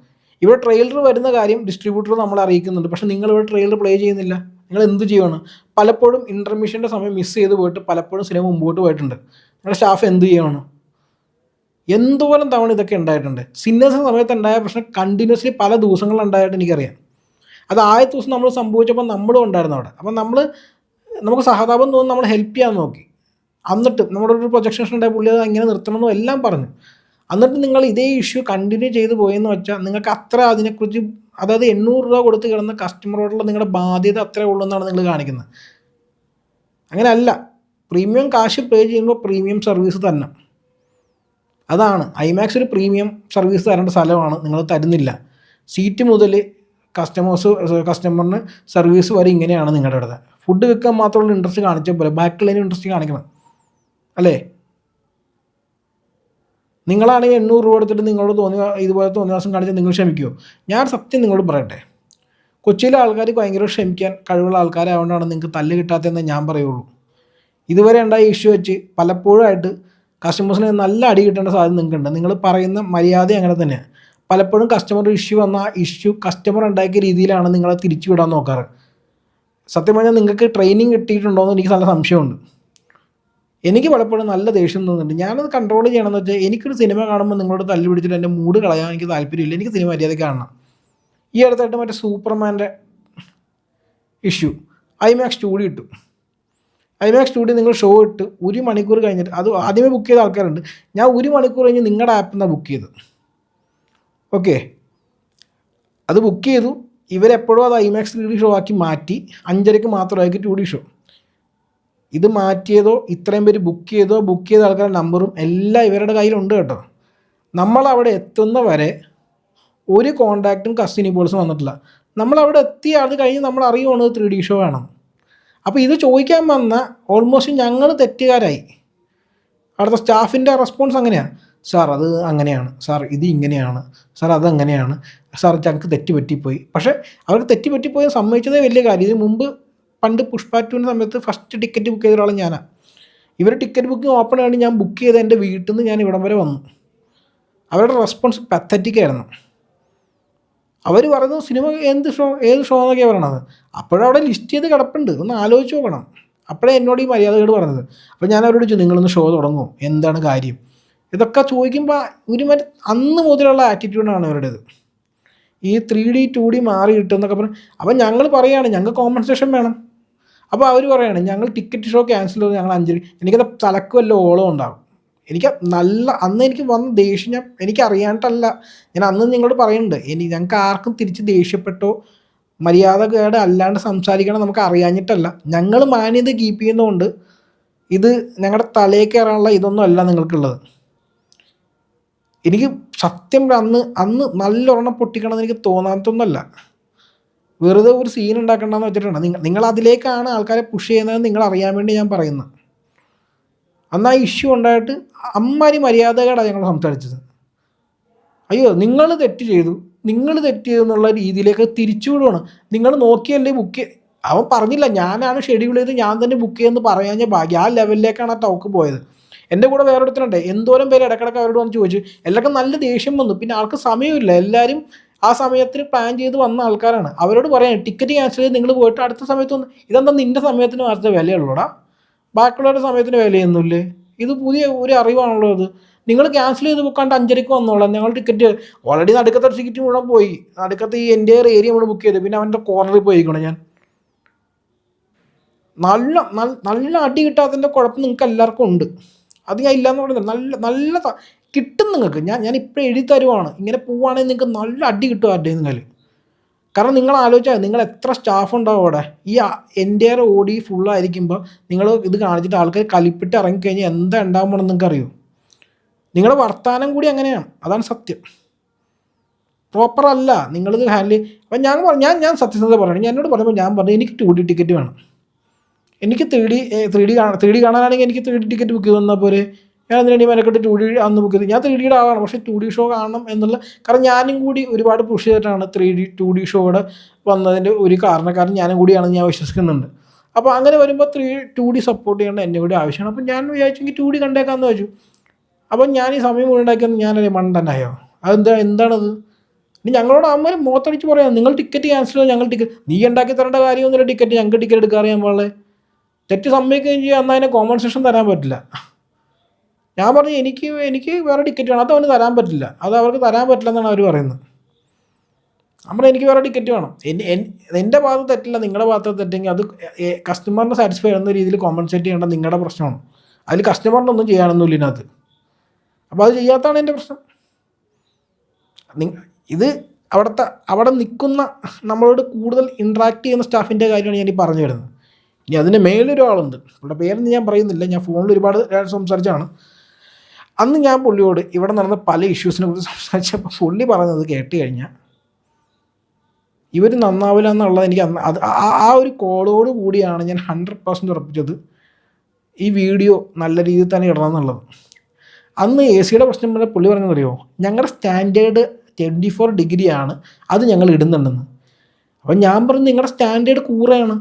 ഇവിടെ ട്രെയിലർ വരുന്ന കാര്യം ഡിസ്ട്രിബ്യൂട്ടർ നമ്മളെ അറിയിക്കുന്നുണ്ട്, പക്ഷേ നിങ്ങളിവിടെ ട്രെയിലർ പ്ലേ ചെയ്യുന്നില്ല. നിങ്ങൾ എന്ത് ചെയ്യുകയാണ്? പലപ്പോഴും ഇൻ്റർമിഷൻ്റെ സമയം മിസ് ചെയ്ത് പോയിട്ട് പലപ്പോഴും സിനിമ മുമ്പോട്ട് പോയിട്ടുണ്ട്. നിങ്ങളുടെ സ്റ്റാഫ് എന്ത് ചെയ്യണം? എന്തോരം തവണ ഇതൊക്കെ ഉണ്ടായിട്ടുണ്ട്. സിന്നേഴ്സിൻ്റെ സമയത്ത് ഉണ്ടായ പ്രശ്നം കണ്ടിന്യൂസ്ലി പല ദിവസങ്ങളുണ്ടായിട്ട് എനിക്കറിയാം. അത് ആദ്യ ദിവസം നമ്മൾ സംഭവിച്ചപ്പോൾ നമ്മളും ഉണ്ടായിരുന്നു അവിടെ. അപ്പം നമുക്ക് സഹതാപം തോന്നുന്നു, നമ്മൾ ഹെൽപ്പ് ചെയ്യാൻ നോക്കി. എന്നിട്ട് നമ്മുടെ ഒരു പ്രൊജക്ഷൻ ഉണ്ടായ പുള്ളി അത് എങ്ങനെ നിർത്തണമെന്നും എല്ലാം പറഞ്ഞു. എന്നിട്ട് നിങ്ങൾ ഇതേ ഇഷ്യൂ കണ്ടിന്യൂ ചെയ്ത് പോയെന്ന് വെച്ചാൽ നിങ്ങൾക്ക് അത്ര അതിനെക്കുറിച്ച്, അതായത് 800 രൂപ കൊടുത്ത് കിടന്ന കസ്റ്റമറോടുള്ള നിങ്ങളുടെ ബാധ്യത അത്രേ ഉള്ളൂ എന്നാണ് നിങ്ങൾ കാണിക്കുന്നത്. അങ്ങനെ അല്ല. പ്രീമിയം കാശ് പേ ചെയ്യുമ്പോൾ പ്രീമിയം സർവീസ് തന്നെ. അതാണ് ഐമാക്സ് ഒരു പ്രീമിയം സർവീസ് തരേണ്ട സ്ഥലമാണ്, നിങ്ങൾ തരുന്നില്ല. സീറ്റ് മുതൽ കസ്റ്റമറിന് സർവീസ് വരെ ഇങ്ങനെയാണ് നിങ്ങളുടെ അടുത്ത്. ഫുഡ് വെക്കാൻ മാത്രമുള്ള ഇൻട്രസ്റ്റ് കാണിച്ചാൽ പോലെ ബാക്കിയുള്ളതിന് ഇൻട്രസ്റ്റ് കാണിക്കണം അല്ലേ? നിങ്ങളാണെങ്കിൽ 800 രൂപ എടുത്തിട്ട് നിങ്ങളോട് ഇതുപോലെ തോന്നിയ കാണിച്ചാൽ നിങ്ങൾ ക്ഷമിക്കുമോ? ഞാൻ സത്യം നിങ്ങളോട് പറയട്ടെ, കൊച്ചിയിലെ ആൾക്കാർ ഭയങ്കര ക്ഷമിക്കാൻ കഴിവുള്ള ആൾക്കാരായതുകൊണ്ടാണ് നിങ്ങൾക്ക് തല്ല് കിട്ടാത്തതെന്ന് ഞാൻ പറയുള്ളൂ. ഇതുവരെ ഉണ്ടായ ഇഷ്യൂ വെച്ച് പലപ്പോഴായിട്ട് കസ്റ്റമേഴ്സിന് നല്ല അടി കിട്ടേണ്ട സാധ്യത നിങ്ങൾക്കുണ്ട്. നിങ്ങൾ പറയുന്ന മര്യാദ അങ്ങനെ തന്നെയാണ്. പലപ്പോഴും കസ്റ്റമർ ഇഷ്യൂ വന്ന ആ ഇഷ്യൂ കസ്റ്റമർ ഉണ്ടാക്കിയ രീതിയിലാണ് നിങ്ങളെ തിരിച്ചു വിടാൻ നോക്കാറ്. സത്യം പറഞ്ഞാൽ നിങ്ങൾക്ക് ട്രെയിനിങ് കിട്ടിയിട്ടുണ്ടോ എന്ന് എനിക്ക് നല്ല സംശയമുണ്ട്. എനിക്ക് പലപ്പോഴും നല്ല ദേഷ്യം തോന്നുന്നുണ്ട്. ഞാനത് കൺട്രോൾ ചെയ്യണമെന്ന് വെച്ചാൽ, എനിക്കൊരു സിനിമ കാണുമ്പോൾ നിങ്ങളോട് തല്ലി പിടിച്ചിട്ട് എൻ്റെ മൂഡ് കളയാൻ എനിക്ക് താല്പര്യമില്ല. എനിക്ക് സിനിമ മര്യാദയ്ക്ക് കാണണം. ഈ അടുത്തായിട്ട് മറ്റേ സൂപ്പർമാൻ്റെ ഇഷ്യൂ ഐമാക്സ് 2D ഇട്ടു. ഐമാക്സ് 2D നിങ്ങൾ ഷോ ഇട്ട് 1 മണിക്കൂർ കഴിഞ്ഞിട്ട്, അത് ആദ്യമേ ബുക്ക് ചെയ്ത ആൾക്കാരുണ്ട്. ഞാൻ 1 മണിക്കൂർ കഴിഞ്ഞ് നിങ്ങളുടെ ആപ്പിൽ നിന്നാണ് ബുക്ക് ചെയ്തത്. ഓക്കെ, അത് ബുക്ക് ചെയ്തു. ഇവരെപ്പോഴും അത് ഐമാക്സ് 3D ഷോ ആക്കി മാറ്റി 5:30 മാത്രമാക്കി 2D ഷോ. ഇത് മാറ്റിയതോ ഇത്രയും പേര് ബുക്ക് ചെയ്ത ആൾക്കാരുടെ നമ്പറും എല്ലാം ഇവരുടെ കയ്യിലുണ്ട് കേട്ടോ. നമ്മളവിടെ എത്തുന്ന വരെ ഒരു കോൺടാക്റ്റും കസ്റ്റനി പോൾസും വന്നിട്ടില്ല. നമ്മളവിടെ എത്തിയ അത് കഴിഞ്ഞ് നമ്മൾ അറിയുവാണ് 3D ഷോ വേണം. അപ്പോൾ ഇത് ചോദിക്കാൻ വന്ന ഓൾമോസ്റ്റ് ഞങ്ങൾ തെറ്റുകാരായി. അവിടുത്തെ സ്റ്റാഫിൻ്റെ റെസ്പോൺസ് അങ്ങനെയാണ്: സാർ അത് അങ്ങനെയാണ്, സാർ ഇത് ഇങ്ങനെയാണ്, സാർ അതങ്ങനെയാണ്, സാർ ഞങ്ങൾക്ക് തെറ്റുപറ്റിപ്പോയി. പക്ഷേ അവർക്ക് തെറ്റുപറ്റിപ്പോയി സമ്മതിച്ചതേ വലിയ കാര്യം. ഇതിന് മുമ്പ് പണ്ട് പുഷ്പ 2ൻ്റെ സമയത്ത് ഫസ്റ്റ് ടിക്കറ്റ് ബുക്ക് ചെയ്ത ഒരാളും ഞാനാണ്. ഇവർ ടിക്കറ്റ് ബുക്കിംഗ് ഓപ്പൺ ആയിട്ട് ഞാൻ ബുക്ക് ചെയ്ത എൻ്റെ വീട്ടിൽ നിന്ന് ഞാൻ ഇവിടം വരെ വന്നു. അവരുടെ റെസ്പോൺസ് പത്തറ്റിക്കായിരുന്നു. അവർ പറയുന്നത് സിനിമ ഏത് ഷോ എന്നൊക്കെയാണ് പറയണത്. അപ്പോഴവിടെ ലിസ്റ്റ് ചെയ്ത് കിടപ്പുണ്ട്, ഒന്ന് ആലോചിച്ച് നോക്കണം. അപ്പോഴേ എന്നോട് ഈ മര്യാദകൾ പറഞ്ഞത്. അപ്പോൾ ഞാൻ അവരോട് ചോദിച്ചു, നിങ്ങളൊന്ന് ഷോ തുടങ്ങുമോ, എന്താണ് കാര്യം? ഇതൊക്കെ ചോദിക്കുമ്പോൾ ഒരു അന്ന് മുതലുള്ള ആറ്റിറ്റ്യൂഡാണ് ഇവരുടേത്. ഈ 3D 2D മാറി കിട്ടുമെന്നൊക്കെ പറഞ്ഞു. അപ്പം ഞങ്ങൾ പറയുകയാണ് ഞങ്ങൾക്ക് കോമ്പൻസേഷൻ വേണം. അപ്പോൾ അവർ പറയുകയാണ് ഞങ്ങൾ ടിക്കറ്റ് ഷോ ക്യാൻസൽ ചെയ്ത് ഞങ്ങൾ 5. എനിക്കത് തലക്ക് വല്ല ഓളം ഉണ്ടാകും. എനിക്ക് അന്ന് എനിക്ക് വന്ന ദേഷ്യം എനിക്കറിയാണ്ടല്ല, ഞാൻ അന്ന് നിങ്ങളോട് പറയുന്നുണ്ട്, ഞങ്ങൾക്ക് ആർക്കും തിരിച്ച് ദേഷ്യപ്പെട്ടോ മര്യാദകേട് അല്ലാണ്ട് സംസാരിക്കണം നമുക്ക് അറിയാഞ്ഞിട്ടല്ല, ഞങ്ങൾ മാന്യത കീപ്പ് ചെയ്യുന്നതുകൊണ്ട് ഇത് ഞങ്ങളുടെ തലയിൽ കയറാനുള്ള ഇതൊന്നും അല്ല നിങ്ങൾക്കുള്ളത്. എനിക്ക് സത്യം അന്ന് നല്ലൊരെണ്ണം പൊട്ടിക്കണമെന്ന് എനിക്ക് തോന്നാത്തൊന്നുമല്ല, വെറുതെ ഒരു സീൻ ഉണ്ടാക്കണ്ടെന്ന് വെച്ചിട്ടുണ്ട്. നിങ്ങൾ അതിലേക്കാണ് ആൾക്കാരെ പുഷ് ചെയ്യുന്നത് നിങ്ങൾ അറിയാൻ വേണ്ടി ഞാൻ പറയുന്നത്. അന്ന് ആ ഇഷ്യൂ ഉണ്ടായിട്ട് അമ്മാരി മര്യാദകേടാണ് ഞങ്ങൾ സംസാരിച്ചത്. അയ്യോ നിങ്ങൾ തെറ്റ് ചെയ്തു എന്നുള്ള രീതിയിലേക്ക് തിരിച്ചു വിടുവാണ്. നിങ്ങൾ നോക്കിയല്ലേ ബുക്ക് അവൻ പറഞ്ഞില്ല, ഞാനാണ് ഷെഡ്യൂൾ ചെയ്ത് ഞാൻ തന്നെ ബുക്ക് ചെയ്യുമെന്ന് പറയാൻ ഭാഗ്യം. ആ ലെവലിലേക്കാണ് ആ ടോക്ക് പോയത്. എൻ്റെ കൂടെ വേറൊരുത്തരുണ്ട്, എന്തോരം പേര് ഇടക്കിടക്ക് അവരോട് വന്ന് ചോദിച്ചു. എല്ലാവർക്കും നല്ല ദേഷ്യം വന്നു. പിന്നെ ആൾക്ക് സമയമില്ല, എല്ലാവരും ആ സമയത്തിന് പ്ലാൻ ചെയ്ത് വന്ന ആൾക്കാരാണ്. അവരോട് പറയാം ടിക്കറ്റ് ക്യാൻസൽ ചെയ്ത് നിങ്ങൾ പോയിട്ട് അടുത്ത സമയത്ത് വന്ന്, ഇതെന്താ നിൻ്റെ സമയത്തിന് മാത്രമേ വിലയുള്ളൂടാ, ബാക്കിയുള്ളവരുടെ സമയത്തിന് വിലയൊന്നുമില്ലേ? ഇത് പുതിയ ഒരു അറിവാണല്ലോ ഇത്. നിങ്ങൾ ക്യാൻസൽ ചെയ്ത് ബുക്കാണ്ട് 5:30 വന്നോളാം. ഞങ്ങൾ ടിക്കറ്റ് ഓൾറെഡി നടുക്കത്തെ ടിക്കറ്റ് മുഴുവൻ പോയി, നടുക്കത്തെ ഈ എൻ്റെ ഏരിയ മുഴുവൻ ബുക്ക് ചെയ്ത്, പിന്നെ അവൻ്റെ കോർണറിൽ പോയിരിക്കണം ഞാൻ. നല്ല അടി കിട്ടാത്തതിൻ്റെ കുഴപ്പം നിങ്ങൾക്ക് എല്ലാവർക്കും ഉണ്ട്, അത് ഞാൻ ഇല്ലയെന്ന് പറയുന്നത്. നല്ല കിട്ടും നിങ്ങൾക്ക്. ഞാൻ ഇപ്പോൾ എഴുതി തരുവാണ്, ഇങ്ങനെ പോവുകയാണെങ്കിൽ നിങ്ങൾക്ക് നല്ല അടി കിട്ടും ആരുടെ നിങ്ങൾ. കാരണം നിങ്ങൾ ആലോചിച്ചാൽ നിങ്ങൾ എത്ര സ്റ്റാഫ് ഉണ്ടാവും അവിടെ. ഈ എൻ്റെ ഓടി ഫുള്ളായിരിക്കുമ്പോൾ നിങ്ങൾ ഇത് കാണിച്ചിട്ട് ആൾക്കാർ കലിപ്പിട്ട് ഇറങ്ങിക്കഴിഞ്ഞാൽ എന്താ ഉണ്ടാകുമ്പോഴെന്ന് നിങ്ങൾക്ക് അറിയൂ. നിങ്ങളുടെ വർത്തമാനം കൂടി അങ്ങനെയാണ്, അതാണ് സത്യം. പ്രോപ്പറല്ല നിങ്ങളിത് ഹാൻഡിൽ. അപ്പം ഞാൻ സത്യസന്ധത പറയണം. എന്നോട് പറയുമ്പോൾ ഞാൻ പറഞ്ഞു എനിക്ക് 2D ടിക്കറ്റ് വേണം. എനിക്ക് 3D കാണാനാണെങ്കിൽ എനിക്ക് 3D ടിക്കറ്റ് ബുക്ക് ചെയ്ത് തന്നാൽ പോരെ. ഞാൻ അതിനുവേണ്ടി മെനക്കെട്ട് 2D അന്ന് ബുക്ക് ചെയ്ത്. ഞാൻ 3Dയുടെ ആളാണ്, പക്ഷേ 2D ഷോ കാണണം എന്നുള്ള കാരണം ഞാനും കൂടി ഒരുപാട് പുഷ് ചെയ്തിട്ടാണ് 2D ഷോയുടെ വന്നതിൻ്റെ ഒരു കാരണക്കാരൻ ഞാനും കൂടിയാണെന്ന് ഞാൻ വിശ്വസിക്കുന്നുണ്ട്. അപ്പോൾ അങ്ങനെ വരുമ്പോൾ 2D സപ്പോർട്ട് ചെയ്യേണ്ട എന്നെ കൂടി ആവശ്യമാണ്. അപ്പോൾ ഞാൻ വിചാരിച്ചെങ്കിൽ 2D കണ്ടേക്കാമെന്ന് വെച്ചു. അപ്പം ഞാൻ ഈ സമയം ഉണ്ടാക്കിയെന്ന് ഞാനല്ലേ മണ്ടനായോ? എന്താണത്? ഇനി ഞങ്ങളോട് അമ്മ മുഖത്തടിച്ച് പറയാം, നിങ്ങൾ ടിക്കറ്റ് ക്യാൻസൽ ചെയ്ത് ഞങ്ങൾ ടിക്കറ്റ് നീ ഉണ്ടാക്കി തരേണ്ട കാര്യമൊന്നുമില്ല. ടിക്കറ്റ് ഞങ്ങൾക്ക് ടിക്കറ്റ് എടുക്കാൻ അറിയാൻ പാടില്ലേ? തെറ്റ് സമ്മതിക്കുകയും ചെയ്യുക, എന്നാൽ അതിനെ കോമ്പൻസേഷൻ തരാൻ പറ്റില്ല. ഞാൻ പറഞ്ഞു എനിക്ക് വേറെ ടിക്കറ്റ് വേണം, അത് അവന് തരാൻ പറ്റില്ല, അത് അവർക്ക് തരാൻ പറ്റില്ല എന്നാണ് അവർ പറയുന്നത്. നമ്മൾ എനിക്ക് വേറെ ടിക്കറ്റ് വേണം. എൻ്റെ ഭാഗത്ത് തെറ്റില്ല, നിങ്ങളുടെ ഭാഗത്ത് തെറ്റെങ്കിൽ അത് കസ്റ്റമറിനെ സാറ്റിസ്ഫൈ ചെയ്യുന്ന രീതിയിൽ കോമ്പൻസേറ്റ് ചെയ്യേണ്ട നിങ്ങളുടെ പ്രശ്നമാണ്. അതിൽ കസ്റ്റമറിനൊന്നും ചെയ്യാനൊന്നുമില്ല ഇതിനകത്ത്. അപ്പോൾ അത് ചെയ്യാത്തതാണ് എൻ്റെ പ്രശ്നം. ഇത് അവിടെ നിൽക്കുന്ന നമ്മളോട് കൂടുതൽ ഇൻട്രാക്ട് ചെയ്യുന്ന സ്റ്റാഫിൻ്റെ കാര്യമാണ് ഞാൻ ഈ പറഞ്ഞു വരുന്നത്. ഇനി അതിന് മേലൊരാളുണ്ട്, അവരുടെ പേരൊന്നും ഞാൻ പറയുന്നില്ല, ഞാൻ ഫോണിൽ ഒരുപാട് സംസാരിച്ചാണ്. അന്ന് ഞാൻ പുള്ളിയോട് ഇവിടെ നടന്ന പല ഇഷ്യൂസിനെ കുറിച്ച് സംസാരിച്ചപ്പോൾ പുള്ളി പറഞ്ഞത് കേട്ട് കഴിഞ്ഞാൽ ഇവർ നന്നാവില്ല എന്നുള്ളത് എനിക്ക് അന്ന് ആ ഒരു കോളോട് കൂടിയാണ് ഞാൻ 100% ഉറപ്പിച്ചത് ഈ വീഡിയോ നല്ല രീതിയിൽ തന്നെ ഇടണം എന്നുള്ളത്. അന്ന് AC-യുടെ പ്രശ്നം പറഞ്ഞാൽ പുള്ളി പറഞ്ഞതറിയോ, ഞങ്ങളുടെ സ്റ്റാൻഡേർഡ് 24 ഡിഗ്രിയാണ്, അത് ഞങ്ങൾ ഇടുന്നുണ്ടെന്ന്. അപ്പം ഞാൻ പറഞ്ഞു നിങ്ങളുടെ സ്റ്റാൻഡേർഡ് കൂറയാണ്,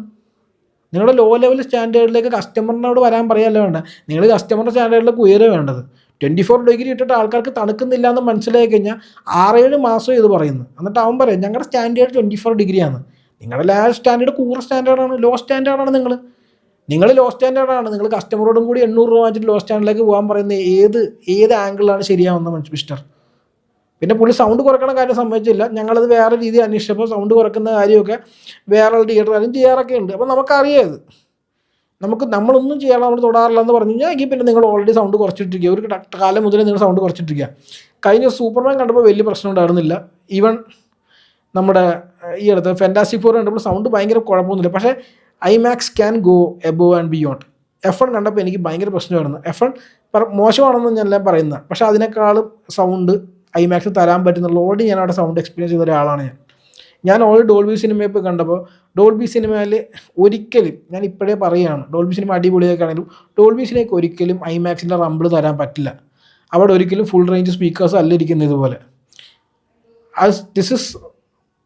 നിങ്ങളുടെ ലോ ലെവൽ സ്റ്റാൻഡേർഡിലേക്ക് കസ്റ്റമറിനോട് വരാൻ പറയാമല്ലോ വേണ്ട, നിങ്ങൾ കസ്റ്റമറുടെ സ്റ്റാൻഡേർഡിലേക്ക് ഉയരുക വേണ്ടത്. 24 ഡിഗ്രി ഇട്ടിട്ട് ആൾക്കാർക്ക് തണുക്കുന്നില്ല എന്ന് മനസ്സിലാക്കി കഴിഞ്ഞാൽ 6-7 മാസം ഇത് പറയുന്നു. എന്നിട്ട് അവൻ പറയും ഞങ്ങളുടെ സ്റ്റാൻഡേർഡ് 24 ഡിഗ്രിയാണ്. നിങ്ങളുടെ സ്റ്റാൻഡേർഡ് കൂറ സ്റ്റാൻഡേർഡാണ്, ലോ സ്റ്റാൻഡേർഡാണ്. നിങ്ങൾ ലോ സ്റ്റാൻഡേർഡാണ്. നിങ്ങൾ കസ്റ്റമറോടും കൂടി 800 രൂപ വാങ്ങിച്ചിട്ട് ലോ സ്റ്റാൻഡിലേക്ക് പോകാൻ പറയുന്നത് ഏത് ആംഗിളാണ് ശരിയാവുന്ന മിസ്റ്റർ? പിന്നെ പുള്ളി സൗണ്ട് കുറയ്ക്കണ കാര്യം സമ്മതിച്ചില്ല. ഞങ്ങളത് വേറെ രീതി അന്വേഷിച്ചപ്പോൾ സൗണ്ട് കുറയ്ക്കുന്ന കാര്യമൊക്കെ വേറെ തിയേറ്ററുകാരും ചെയ്യാറൊക്കെ ഉണ്ട്. അപ്പോൾ നമുക്കറിയാം ഇത് നമ്മളൊന്നും ചെയ്യാനുള്ള നമ്മൾ തൊടാറില്ല എന്ന് പറഞ്ഞു കഴിഞ്ഞാൽ എങ്കിൽ പിന്നെ നിങ്ങൾ ഓൾറെഡി സൗണ്ട് കുറച്ചിട്ടിരിക്കുക. ഒരു കാലം മുതൽ നിങ്ങൾ സൗണ്ട് കുറച്ചിട്ടിരിക്കുക. കഴിഞ്ഞ സൂപ്പർമാൻ കണ്ടപ്പോൾ വലിയ പ്രശ്നം ഉണ്ടായിരുന്നില്ല. ഈവൻ നമ്മുടെ ഈ അടുത്ത് ഫാന്റാസ്റ്റിക് ഫോർ കണ്ടപ്പോൾ സൗണ്ട് ഭയങ്കര കുഴപ്പമൊന്നുമില്ല. പക്ഷേ IMAX can go above and beyond. F1 കണ്ടപ്പോൾ എനിക്ക് ഭയങ്കര പ്രശ്നമായിരുന്നു. F1 മോശമാണെന്ന് ഞാനല്ല പറയുന്നത്, പക്ഷേ അതിനേക്കാളും സൗണ്ട് IMAX തരാൻ പറ്റുന്നുള്ള ഓൾറെഡി ഞാൻ അവിടെ സൗണ്ട് എക്സ്പീരിയൻസ് ചെയ്ത ഒരാളാണ് ഞാൻ ഓൾറെഡി ഡോൾബി സിനിമയിൽ പോയി കണ്ടപ്പോൾ ഡോൾബി സിനിമയിൽ ഒരിക്കലും ഞാൻ ഇപ്പോഴേ പറയുകയാണ്, ഡോൾബി സിനിമ അടിപൊളിയൊക്കെ ആണെങ്കിലും ഡോൾബി സിനിമയ്ക്ക് ഒരിക്കലും IMAXൻ്റെ റംബിൾ തരാൻ പറ്റില്ല. അവിടെ ഒരിക്കലും ഫുൾ റേഞ്ച് സ്പീക്കേഴ്സ് അല്ല ഇരിക്കുന്നത് ഇതുപോലെ. This is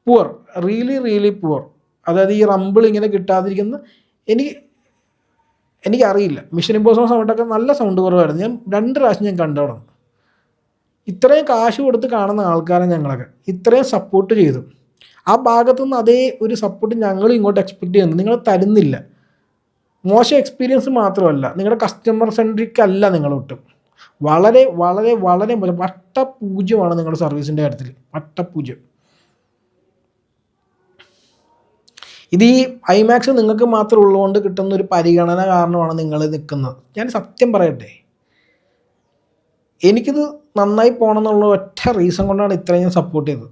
poor, really poor. അതായത് ഈ റംബിൾ ഇങ്ങനെ കിട്ടാതിരിക്കുന്ന എനിക്കറിയില്ല. മിഷൻ ഇമ്പോസിബിൾ സമയത്തൊക്കെ നല്ല സൗണ്ട് കുറവായിരുന്നു. ഞാൻ 2 പ്രാവശ്യം ഞാൻ കണ്ടോണം. ഇത്രയും കാശ് കൊടുത്ത് കാണുന്ന ആൾക്കാരെ ഞങ്ങളൊക്കെ ഇത്രയും സപ്പോർട്ട് ചെയ്തു. ആ ഭാഗത്തുനിന്ന് അതേ ഒരു സപ്പോർട്ട് ഞങ്ങൾ ഇങ്ങോട്ട് എക്സ്പെക്റ്റ് ചെയ്യുന്നു. നിങ്ങൾ തരുന്നില്ല. മോശം എക്സ്പീരിയൻസ് മാത്രമല്ല, നിങ്ങളുടെ കസ്റ്റമർ സെൻട്രിക് അല്ല നിങ്ങളൊട്ടും. വളരെ വളരെ വളരെ വട്ടപൂജ്യമാണ് നിങ്ങളുടെ സർവീസിൻ്റെ കാര്യത്തിൽ, വട്ടപൂജ്യം. ഇത് ഈ IMAX നിങ്ങൾക്ക് മാത്രം ഉള്ളതുകൊണ്ട് കിട്ടുന്ന ഒരു പരിഗണന കാരണമാണ് നിങ്ങൾ നിൽക്കുന്നത്. ഞാൻ സത്യം പറയട്ടെ, എനിക്കിത് നന്നായി പോകണം എന്നുള്ള ഒറ്റ റീസൺ കൊണ്ടാണ് ഇത്രയും ഞാൻ സപ്പോർട്ട് ചെയ്തത്.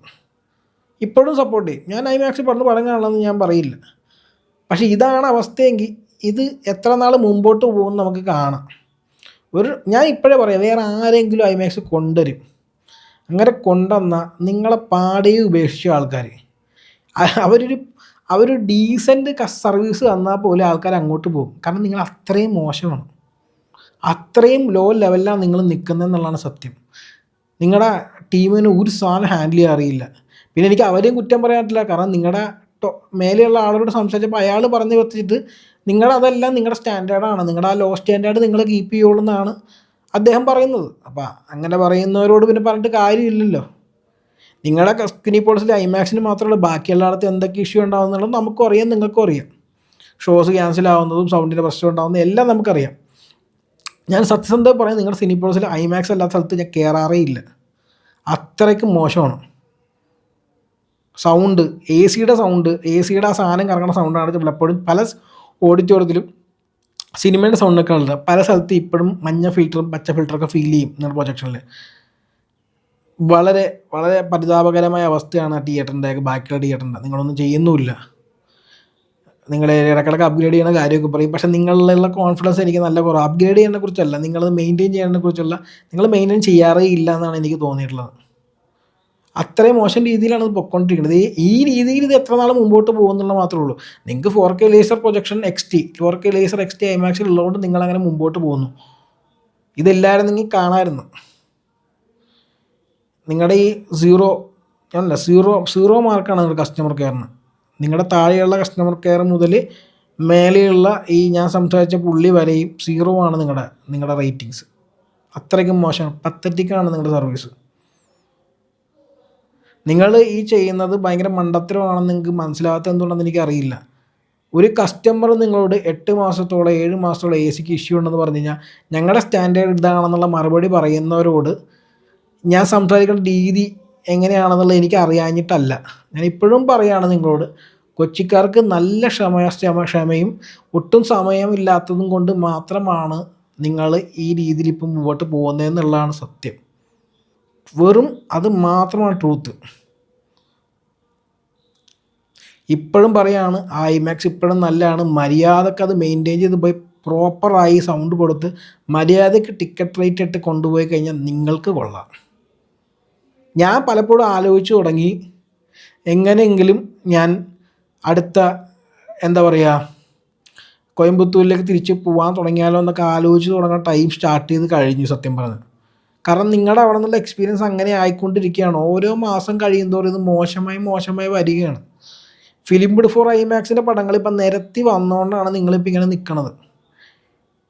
ഇപ്പോഴും സപ്പോർട്ട് ചെയ്യും. ഞാൻ ഐമാക്സിൽ പറഞ്ഞ് പടം കാണണമെന്ന് ഞാൻ പറയില്ല. പക്ഷേ ഇതാണ് അവസ്ഥയെങ്കിൽ ഇത് എത്ര നാൾ മുമ്പോട്ട് പോകുമെന്ന് നമുക്ക് കാണാം. ഞാൻ ഇപ്പോഴേ പറയാം, വേറെ ആരെങ്കിലും ഐമാക്സ് കൊണ്ടുവരും. അങ്ങനെ കൊണ്ടുവന്നാൽ നിങ്ങളെ പാടേ ഉപേക്ഷിച്ച ആൾക്കാർ അവരൊരു ഡീസൻറ്റ് സർവീസ് തന്നാൽ പോലും ആൾക്കാർ അങ്ങോട്ട് പോകും. കാരണം നിങ്ങൾ അത്രയും മോശമാണ്, അത്രയും ലോ ലെവലിലാണ് നിങ്ങൾ നിൽക്കുന്നതെന്നുള്ളതാണ് സത്യം. നിങ്ങളുടെ ടീമിന് ഒരു സാധനം ഹാൻഡിൽ ചെയ്യാൻ അറിയില്ല. പിന്നെ എനിക്ക് അവരെയും കുറ്റം പറയാൻ പറ്റില്ല. കാരണം നിങ്ങളുടെ മേലെയുള്ള ആളോട് സംസാരിച്ചപ്പോൾ അയാൾ പറഞ്ഞു വെച്ചിട്ട് നിങ്ങളതെല്ലാം നിങ്ങളുടെ സ്റ്റാൻഡേർഡാണ്, നിങ്ങളുടെ ആ ലോ സ്റ്റാൻഡേർഡ് നിങ്ങൾ കീപ്പ് ചെയ്യുള്ളൂ എന്നാണ് അദ്ദേഹം പറയുന്നത്. അപ്പോൾ അങ്ങനെ പറയുന്നവരോട് പിന്നെ പറഞ്ഞിട്ട് കാര്യമില്ലല്ലോ. നിങ്ങളുടെ സിനിപോളിസിൽ ഐമാക്സിന് മാത്രമല്ല, ബാക്കിയുള്ള ആളത്ത് എന്തൊക്കെ ഇഷ്യൂ ഉണ്ടാകുന്നുള്ളത് നമുക്കും അറിയാം, നിങ്ങൾക്കും അറിയാം. ഷോസ് ക്യാൻസൽ ആവുന്നതും സൗണ്ടിൻ്റെ പ്രശ്നം ഉണ്ടാകുന്നതും എല്ലാം നമുക്കറിയാം. ഞാൻ സത്യസന്ധത പറയാം, നിങ്ങളുടെ സിനിപോളിസിൽ ഐമാക്സ് അല്ലാത്ത സ്ഥലത്ത് ഞാൻ കയറാറേ ഇല്ല. അത്രയ്ക്ക് മോശമാണ് സൗണ്ട്. എ സിയുടെ ആ സാധനം കറങ്ങുന്ന സൗണ്ടാണ് ചിലപ്പോഴും പല ഓഡിറ്റോറിയത്തിലും സിനിമയുടെ സൗണ്ടൊക്കെ ഉള്ളത്. പല സ്ഥലത്ത് ഇപ്പോഴും മഞ്ഞ ഫിൽറ്ററും പച്ച ഫിൽറ്ററൊക്കെ ഫീൽ ചെയ്യും നിങ്ങളുടെ പ്രൊജക്ഷനിൽ. വളരെ വളരെ പരിതാപകരമായ അവസ്ഥയാണ് തിയേറ്ററിൻ്റെ, ബാക്കിയുള്ള തിയേറ്ററിൻ്റെ. നിങ്ങളൊന്നും ചെയ്യുന്നുമില്ല. നിങ്ങൾ ഇടയ്ക്കിടയ്ക്ക് അപ്ഗ്രേഡ് ചെയ്യുന്ന കാര്യമൊക്കെ പറയും. പക്ഷേ നിങ്ങളിലുള്ള കോൺഫിഡൻസ് എനിക്ക് നല്ല കുറവ്. അപ്ഗ്രേഡ് ചെയ്യുന്നതിനെ കുറിച്ചല്ല, നിങ്ങളത് മെയിൻറ്റെയിൻ ചെയ്യുന്നതിനെ കുറിച്ചുള്ള, നിങ്ങൾ മെയിൻറ്റെയിൻ ചെയ്യാറേ ഇല്ല എന്നാണ് എനിക്ക് തോന്നിയിട്ടുള്ളത്. അത്രയും മോശം രീതിയിലാണ് ഇത് പൊയ്ക്കൊണ്ടിരിക്കുന്നത്. ഈ രീതിയിൽ ഇത് എത്ര നാൾ മുമ്പോട്ട് പോകുന്നുള്ളത് മാത്രമേ ഉള്ളൂ. നിങ്ങൾക്ക് 4K laser projection 4K laser XT ഐമാക്സിൽ ഉള്ളതുകൊണ്ട് നിങ്ങളങ്ങനെ മുമ്പോട്ട് പോകുന്നു. ഇതെല്ലാവരും നിങ്ങൾ കാണാമായിരുന്നു. നിങ്ങളുടെ ഈ സീറോ മാർക്കാണ് നിങ്ങളുടെ കസ്റ്റമർ കെയറിന്. നിങ്ങളുടെ താഴെയുള്ള കസ്റ്റമർ കെയർ മുതൽ മേലെയുള്ള ഈ ഞാൻ സംസാരിച്ച പുള്ളി വരെയും 0 ആണ് നിങ്ങളുടെ റേറ്റിങ്സ്. അത്രയ്ക്കും മോശമാണ്, പത്തറ്റിക്കാണ് നിങ്ങളുടെ സർവീസ്. നിങ്ങൾ ഈ ചെയ്യുന്നത് ഭയങ്കര മണ്ടത്തരമാണെന്ന് നിങ്ങൾക്ക് മനസ്സിലാകാത്ത എന്തുകൊണ്ടെന്ന് എനിക്കറിയില്ല. ഒരു കസ്റ്റമർ നിങ്ങളോട് 8 മാസത്തോളം 7 മാസത്തോളം AC ഇഷ്യൂ ഉണ്ടെന്ന് പറഞ്ഞു കഴിഞ്ഞാൽ ഞങ്ങളുടെ സ്റ്റാൻഡേർഡ് ഇതാണെന്നുള്ള മറുപടി പറയുന്നവരോട് ഞാൻ സംസാരിക്കേണ്ട രീതി എങ്ങനെയാണെന്നുള്ളത് എനിക്ക് അറിയാഞ്ഞിട്ടല്ല. ഞാൻ ഇപ്പോഴും പറയുകയാണ് നിങ്ങളോട്, കൊച്ചിക്കാർക്ക് നല്ല ക്ഷമയും ഒട്ടും സമയമില്ലാത്തതും കൊണ്ട് മാത്രമാണ് നിങ്ങൾ ഈ രീതിയിൽ ഇപ്പം മുമ്പോട്ട് പോകുന്നതെന്നുള്ളതാണ് സത്യം. വെറും അത് മാത്രമാണ് ട്രൂത്ത്. ഇപ്പോഴും പറയാണ്, ഐമാക്സ് ഇപ്പോഴും നല്ലതാണ്. മര്യാദക്ക് അത് മെയിൻറ്റെയിൻ ചെയ്ത് പോയി പ്രോപ്പറായി സൗണ്ട് കൊടുത്ത് മര്യാദയ്ക്ക് ടിക്കറ്റ് റേറ്റ് ഇട്ട് കൊണ്ടുപോയി കഴിഞ്ഞാൽ നിങ്ങൾക്ക് കൊള്ളാം. ഞാൻ പലപ്പോഴും ആലോചിച്ച് തുടങ്ങി, എങ്ങനെയെങ്കിലും ഞാൻ അടുത്ത കോയമ്പത്തൂരിലേക്ക് തിരിച്ച് പോകാൻ തുടങ്ങിയാലോ എന്നൊക്കെ ആലോചിച്ച് തുടങ്ങാൻ ടൈം സ്റ്റാർട്ട് ചെയ്ത് കഴിഞ്ഞു സത്യം പറഞ്ഞത്. കാരണം നിങ്ങളുടെ അവിടെ നിന്നുള്ള എക്സ്പീരിയൻസ് അങ്ങനെ ആയിക്കൊണ്ടിരിക്കുകയാണ്. ഓരോ മാസം കഴിയുന്തോറും ഇത് മോശമായി വരികയാണ്. ഫിലിംഡ് ഫോർ ഐമാക്സിൻ്റെ പടങ്ങൾ ഇപ്പം നിരത്തി വന്നുകൊണ്ടാണ് നിങ്ങളിപ്പോൾ ഇങ്ങനെ നിൽക്കുന്നത്.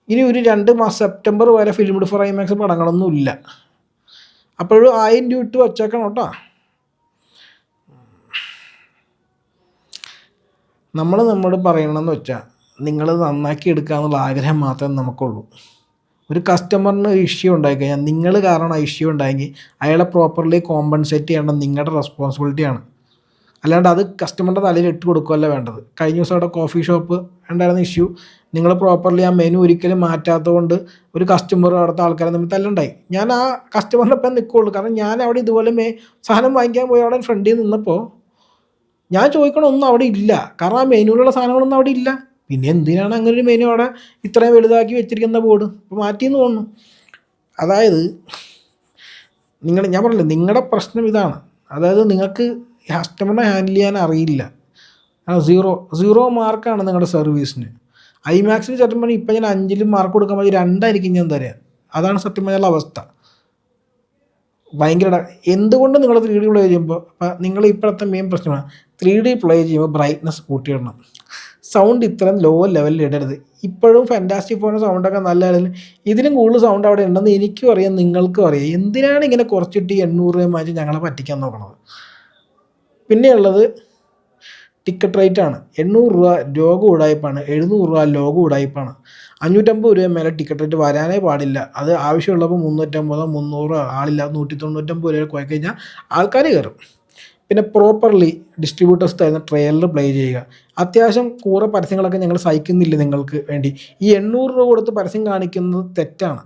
ഇനി ഒരു 2 മാസം സെപ്റ്റംബർ വരെ ഫിലിംഡ് ഫോർ ഐമാക്സ് പടങ്ങളൊന്നും ഇല്ല. അപ്പോഴും 1000 രൂപ ഇട്ട് വച്ചേക്കണം കേട്ടോ. നമ്മോട് പറയണമെന്ന് വെച്ചാൽ നിങ്ങൾ നന്നാക്കി എടുക്കുക എന്നുള്ള ആഗ്രഹം മാത്രമേ നമുക്കുള്ളൂ. ഒരു കസ്റ്റമറിന് ഒരു ഇഷ്യൂ ഉണ്ടായിക്കഴിഞ്ഞാൽ നിങ്ങൾ കാരണം ആ ഇഷ്യൂ ഉണ്ടായെങ്കിൽ അയാളെ പ്രോപ്പർലി കോമ്പൻസേറ്റ് ചെയ്യേണ്ടത് നിങ്ങളുടെ റെസ്പോൺസിബിലിറ്റിയാണ്. അല്ലാണ്ട് അത് കസ്റ്റമറിൻ്റെ തലയിൽ ഇട്ട് കൊടുക്കുകയല്ല വേണ്ടത്. കഴിഞ്ഞ ദിവസം അവിടെ കോഫി ഷോപ്പ് ഉണ്ടായിരുന്ന ഇഷ്യൂ, നിങ്ങൾ പ്രോപ്പർലി ആ മെനു ഒരിക്കലും മാറ്റാത്തത് കൊണ്ട് ഒരു കസ്റ്റമറും അവിടുത്തെ ആൾക്കാരെ തമ്മിൽ തല്ലുണ്ടായി. ഞാൻ ആ കസ്റ്റമറിൻ്റെ ഒപ്പം നിൽക്കുകയുള്ളൂ. കാരണം ഞാൻ അവിടെ ഇതുപോലെ സാധനം വാങ്ങിക്കാൻ പോയി അവിടെ ഫ്രണ്ടിൽ നിന്നപ്പോൾ ഞാൻ ചോദിക്കണമൊന്നും അവിടെ ഇല്ല. കാരണം ആ മെനുവിലുള്ള സാധനങ്ങളൊന്നും അവിടെ ഇല്ല. പിന്നെ എന്തിനാണ് അങ്ങനെ ഒരു മെനു അവിടെ ഇത്രയും വലുതാക്കി വെച്ചിരിക്കുന്ന ബോർഡ്? ഇപ്പോൾ മാറ്റിയെന്ന് തോന്നുന്നു. അതായത് ഞാൻ പറഞ്ഞില്ല, നിങ്ങളുടെ പ്രശ്നം ഇതാണ്. അതായത് നിങ്ങൾക്ക് കസ്റ്റമറിനെ ഹാൻഡിൽ ചെയ്യാൻ അറിയില്ല. സീറോ മാർക്കാണ് നിങ്ങളുടെ സർവീസിന്. ഐമാക്സിന് സത്യം പറഞ്ഞാൽ ഇപ്പം ഞാൻ 5 മാർക്ക് കൊടുക്കാൻ പറ്റി 2 ഞാൻ തരാം. അതാണ് സത്യം പറഞ്ഞുള്ള അവസ്ഥ. ഭയങ്കര എന്തുകൊണ്ട് നിങ്ങൾ 3D പ്ലേ ചെയ്യുമ്പോൾ നിങ്ങൾ ഇപ്പോഴത്തെ മെയിൻ പ്രശ്നമാണ് 3D പ്ലേ ചെയ്യുമ്പോൾ ബ്രൈറ്റ്നസ് കൂട്ടിയിടണം. സൗണ്ട് ഇത്രയും ലോ ലെവലിൽ ഇടരുത്. ഇപ്പോഴും ഫാൻറ്റാസ്റ്റിക് ഫോണിൻ്റെ സൗണ്ടൊക്കെ നല്ല ലെവലിൽ, ഇതിലും കൂടുതൽ സൗണ്ട് അവിടെ ഉണ്ടെന്ന് എനിക്കും അറിയാം, നിങ്ങൾക്കും അറിയാം. എന്തിനാണ് ഇങ്ങനെ കുറച്ചിട്ട് 800 രൂപ മാറ്റി ഞങ്ങളെ പറ്റിക്കാൻ നോക്കണത്? പിന്നെയുള്ളത് ടിക്കറ്റ് റേറ്റാണ്. 800 രൂപ ലോഗോ ഉടായ്പാണ്, 700 രൂപ ലോഗോ ഉടായ്പാണ്. 550 രൂപ മേലെ ടിക്കറ്റ് റേറ്റ് വരാനേ പാടില്ല. അത് ആവശ്യമുള്ളപ്പോൾ 350 300 ആളില്ല 199 രൂപ പോയി കഴിഞ്ഞാൽ ആൾക്കാർ കയറും. പിന്നെ പ്രോപ്പർലി ഡിസ്ട്രിബ്യൂട്ടേഴ്സ് തരുന്ന ട്രെയിലർ പ്ലേ ചെയ്യുക. അത്യാവശ്യം കൂറെ പരസ്യങ്ങളൊക്കെ ഞങ്ങൾ സഹിക്കുന്നില്ല നിങ്ങൾക്ക് വേണ്ടി. ഈ 800 രൂപ കൊടുത്ത് പരസ്യം കാണിക്കുന്നത് തെറ്റാണ്.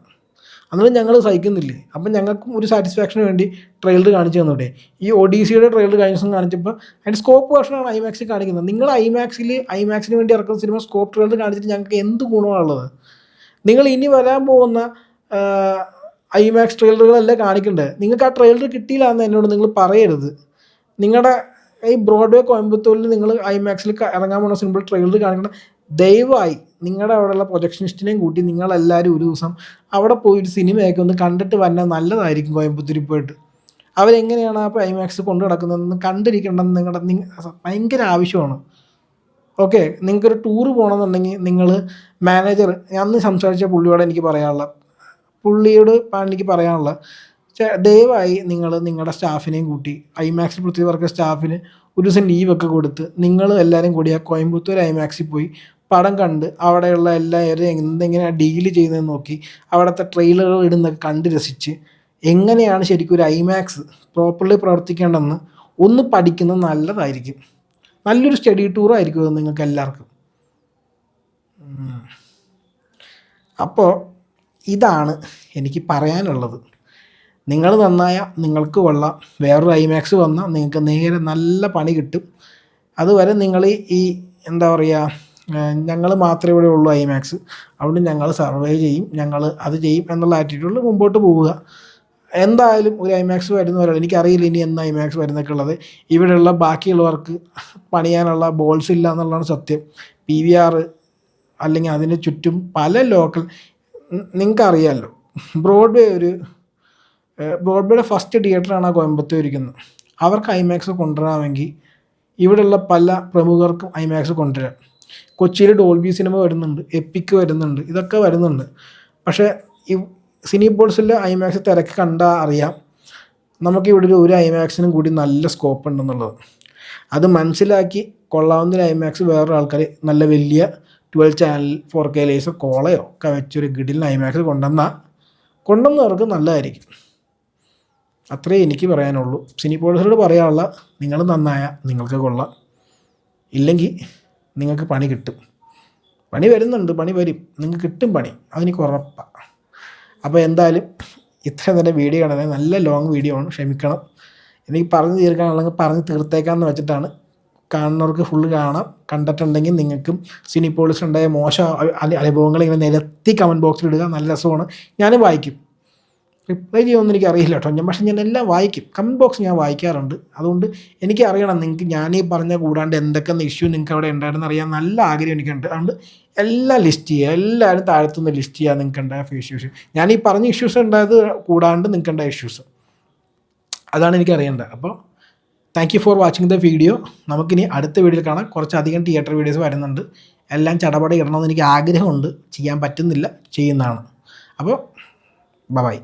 അന്നേരം ഞങ്ങൾ സഹിക്കുന്നില്ലേ. അപ്പം ഞങ്ങൾക്കും ഒരു സാറ്റിസ്ഫാക്ഷന് വേണ്ടി ട്രെയിലർ കാണിച്ചു തന്നൂടെ. ഈ ഒഡീസിയുടെ ട്രെയിലർ കഴിഞ്ഞ ദിവസം കാണിച്ചപ്പോൾ അതിൻ്റെ സ്കോപ്പ് വേർഷനാണ് ഐമാക്സിൽ കാണിക്കുന്നത്. നിങ്ങൾ ഐമാക്സിന് വേണ്ടി ഇറക്കുന്ന സിനിമ സ്കോപ്പ് ട്രെയിലർ കാണിച്ചിട്ട് ഞങ്ങൾക്ക് എന്ത് ഗുണമാണുള്ളത്? നിങ്ങൾ ഇനി വരാൻ പോകുന്ന ഐമാക്സ് ട്രെയിലറുകളല്ലേ കാണിക്കേണ്ടത്. നിങ്ങൾക്ക് ആ ട്രെയിലർ കിട്ടിയില്ല എന്ന് എന്നോട് നിങ്ങൾ പറയരുത്. നിങ്ങളുടെ ഈ ബ്രോഡ്വേ കോയമ്പത്തൂരിൽ നിങ്ങൾ ഐമാക്സിൽ ഇറങ്ങാൻ പോകുന്ന സിനിമ ട്രെയിലർ കാണിക്കണം. ദയവായി നിങ്ങളുടെ അവിടെയുള്ള പ്രൊജക്ഷനിസ്റ്റിനെയും കൂട്ടി നിങ്ങളെല്ലാവരും ഒരു ദിവസം അവിടെ പോയിട്ട് സിനിമയൊക്കെ ഒന്ന് കണ്ടിട്ട് വന്നാൽ നല്ലതായിരിക്കും. കോയമ്പത്തൂരിൽ പോയിട്ട് അവരെങ്ങനെയാണ് അപ്പോൾ ഐമാക്സ് കൊണ്ടു നടക്കുന്നതെന്ന് കണ്ടിരിക്കേണ്ടതെന്ന് ഭയങ്കര ആവശ്യമാണ്. ഓക്കെ, നിങ്ങൾക്കൊരു ടൂറ് പോകണമെന്നുണ്ടെങ്കിൽ നിങ്ങൾ മാനേജർ, ഞാൻ അന്ന് സംസാരിച്ച പുള്ളിയോട് എനിക്ക് പറയാനുള്ള ദയവായി നിങ്ങൾ നിങ്ങളുടെ സ്റ്റാഫിനെയും കൂട്ടി ഐമാക്സിൽ പ്രത്യേക വർക്ക് സ്റ്റാഫിന് ഒരു ദിവസം ലീവൊക്കെ കൊടുത്ത് നിങ്ങൾ എല്ലാവരും കൂടി ആ കോയമ്പത്തൂർ ഐമാക്സിൽ പോയി പടം കണ്ട് അവിടെയുള്ള എല്ലാവരും എന്തെങ്ങനെയാണ് ഡീല് ചെയ്യുന്നതെന്ന് നോക്കി അവിടുത്തെ ട്രെയിലറുകൾ ഇടുന്നൊക്കെ കണ്ട് രസിച്ച് എങ്ങനെയാണ് ശരിക്കും ഒരു ഐമാക്സ് പ്രോപ്പർലി പ്രവർത്തിക്കേണ്ടതെന്ന് ഒന്ന് പഠിക്കുന്നത് നല്ലതായിരിക്കും. നല്ലൊരു സ്റ്റഡി ടൂറായിരിക്കും അത് നിങ്ങൾക്ക് എല്ലാവർക്കും. അപ്പോൾ ഇതാണ് എനിക്ക് പറയാനുള്ളത്. നിങ്ങൾ നന്നായ നിങ്ങൾക്ക് കൊള്ളാം. വേറൊരു ഐമാക്സ് വന്നാൽ നിങ്ങൾക്ക് നേരെ നല്ല പണി കിട്ടും. അതുവരെ നിങ്ങൾ ഈ എന്താ പറയുക, ഞങ്ങൾ മാത്രമേ ഇവിടെ ഉള്ളൂ ഐമാക്സ്, അതുകൊണ്ട് ഞങ്ങൾ സർവൈവ് ചെയ്യും, ഞങ്ങൾ അത് ചെയ്യും എന്നുള്ള ആറ്റിറ്റ്യൂഡിൽ മുമ്പോട്ട് പോവുക. എന്തായാലും ഒരു ഐമാക്സ് വരുന്നവരാണ്. എനിക്കറിയില്ല ഇനി എന്നാ ഐമാക്സ് വരുന്നൊക്കെ ഉള്ളത്. ഇവിടെയുള്ള ബാക്കിയുള്ളവർക്ക് പണിയാനുള്ള ബോൾസ് ഇല്ല എന്നുള്ളതാണ് സത്യം. PVR അല്ലെങ്കിൽ അതിന് ചുറ്റും പല ലോക്കൽ, നിങ്ങൾക്കറിയാമല്ലോ ബ്രോഡ്വേയുടെ ഫസ്റ്റ് തിയേറ്ററാണ് ആ കോയമ്പത്തൂർ ഇരിക്കുന്നത്. അവർക്ക് ഐമാക്സ് കൊണ്ടുവരാമെങ്കിൽ ഇവിടെയുള്ള പല പ്രമുഖർക്കും ഐമാക്സ് കൊണ്ടുവരാം. കൊച്ചിയിൽ ഡോൾബി സിനിമ വരുന്നുണ്ട്, എപ്പിക്ക് വരുന്നുണ്ട്, ഇതൊക്കെ വരുന്നുണ്ട്. പക്ഷേ ഈ സിനിപോൾസിൽ ഐമാക്സ് തിരക്ക് കണ്ടാൽ അറിയാം നമുക്കിവിടെ ഒരു ഐമാക്സിനും കൂടി നല്ല സ്കോപ്പ് ഉണ്ടെന്നുള്ളത്. അത് മനസ്സിലാക്കി കൊള്ളാവുന്ന ഐമാക്സ് വേറൊരു ആൾക്കാർ നല്ല വലിയ 12 ചാനൽ 4K ലേസർ കോളയോ ഒക്കെ വെച്ചൊരു ഗിഡിൽ ഐമാക്സ് കൊണ്ടുവന്നവർക്ക് നല്ലതായിരിക്കും. അത്രേ എനിക്ക് പറയാനുള്ളൂ. സിനിപോളിസോട് പറയാനുള്ള, നിങ്ങൾ നന്നായ നിങ്ങൾക്ക് കൊള്ളാം, ഇല്ലെങ്കിൽ നിങ്ങൾക്ക് പണി കിട്ടും. പണി വരുന്നുണ്ട്, പണി വരും, നിങ്ങൾക്ക് കിട്ടും പണി, അതെനിക്ക് ഉറപ്പാണ്. അപ്പോൾ എന്തായാലും ഇത്രയും തന്നെ വീഡിയോ കാണാൻ നല്ല ലോങ് വീഡിയോ ആണ്, ക്ഷമിക്കണം. എനിക്ക് പറഞ്ഞു തീർക്കാനുള്ളത് പറഞ്ഞ് തീർത്തേക്കാമെന്ന് വെച്ചിട്ടാണ്. കാണുന്നവർക്ക് ഫുള്ള് കാണാം. കണ്ടിട്ടുണ്ടെങ്കിൽ നിങ്ങൾക്കും സിനിപോളിസ് ഉണ്ടായ മോശം അനുഭവങ്ങൾ ഇങ്ങനെ നിരത്തി കമൻറ്റ് ബോക്സിൽ ഇടുക. നല്ല രസമാണ്, ഞാനും വായിക്കും. റിപ്ലൈ ചെയ്യുമെന്ന് എനിക്ക് അറിയില്ല കേട്ടോ, പക്ഷേ ഞാൻ എല്ലാം വായിക്കും. കമൻറ്റ് ബോക്സ് ഞാൻ വായിക്കാറുണ്ട്. അതുകൊണ്ട് എനിക്ക് അറിയണം നിങ്ങൾക്ക് ഞാനീ പറഞ്ഞ കൂടാണ്ട് എന്തൊക്കെ ഇഷ്യൂ നിങ്ങൾക്ക് അവിടെ ഉണ്ടായിരുന്നു അറിയാൻ നല്ല ആഗ്രഹം എനിക്കുണ്ട്. അതുകൊണ്ട് എല്ലാം ലിസ്റ്റ് ചെയ്യുക, എല്ലാവരും താഴത്തുനിന്ന് ലിസ്റ്റ് ചെയ്യുക നിങ്ങൾക്ക് ഉണ്ടായ ഇഷ്യൂസ്. ഞാനീ പറഞ്ഞ ഇഷ്യൂസ് ഉണ്ടായത് കൂടാണ്ട് നിങ്ങൾക്ക് ഉണ്ടായ ഇഷ്യൂസ്, അതാണ് എനിക്ക് അറിയേണ്ടത്. അപ്പോൾ thank you for watching the video. നമുക്കിനി അടുത്ത വീഡിയോയിൽ കാണാം. കുറച്ചധികം തിയേറ്റർ വീഡിയോസ് വരുന്നുണ്ട്. എല്ലാം ചടപട ഇടണമെന്ന് എനിക്ക് ആഗ്രഹമുണ്ട്, ചെയ്യാൻ പറ്റുന്നില്ല, ചെയ്യുന്നതാണ്. അപ്പോൾ ബൈ.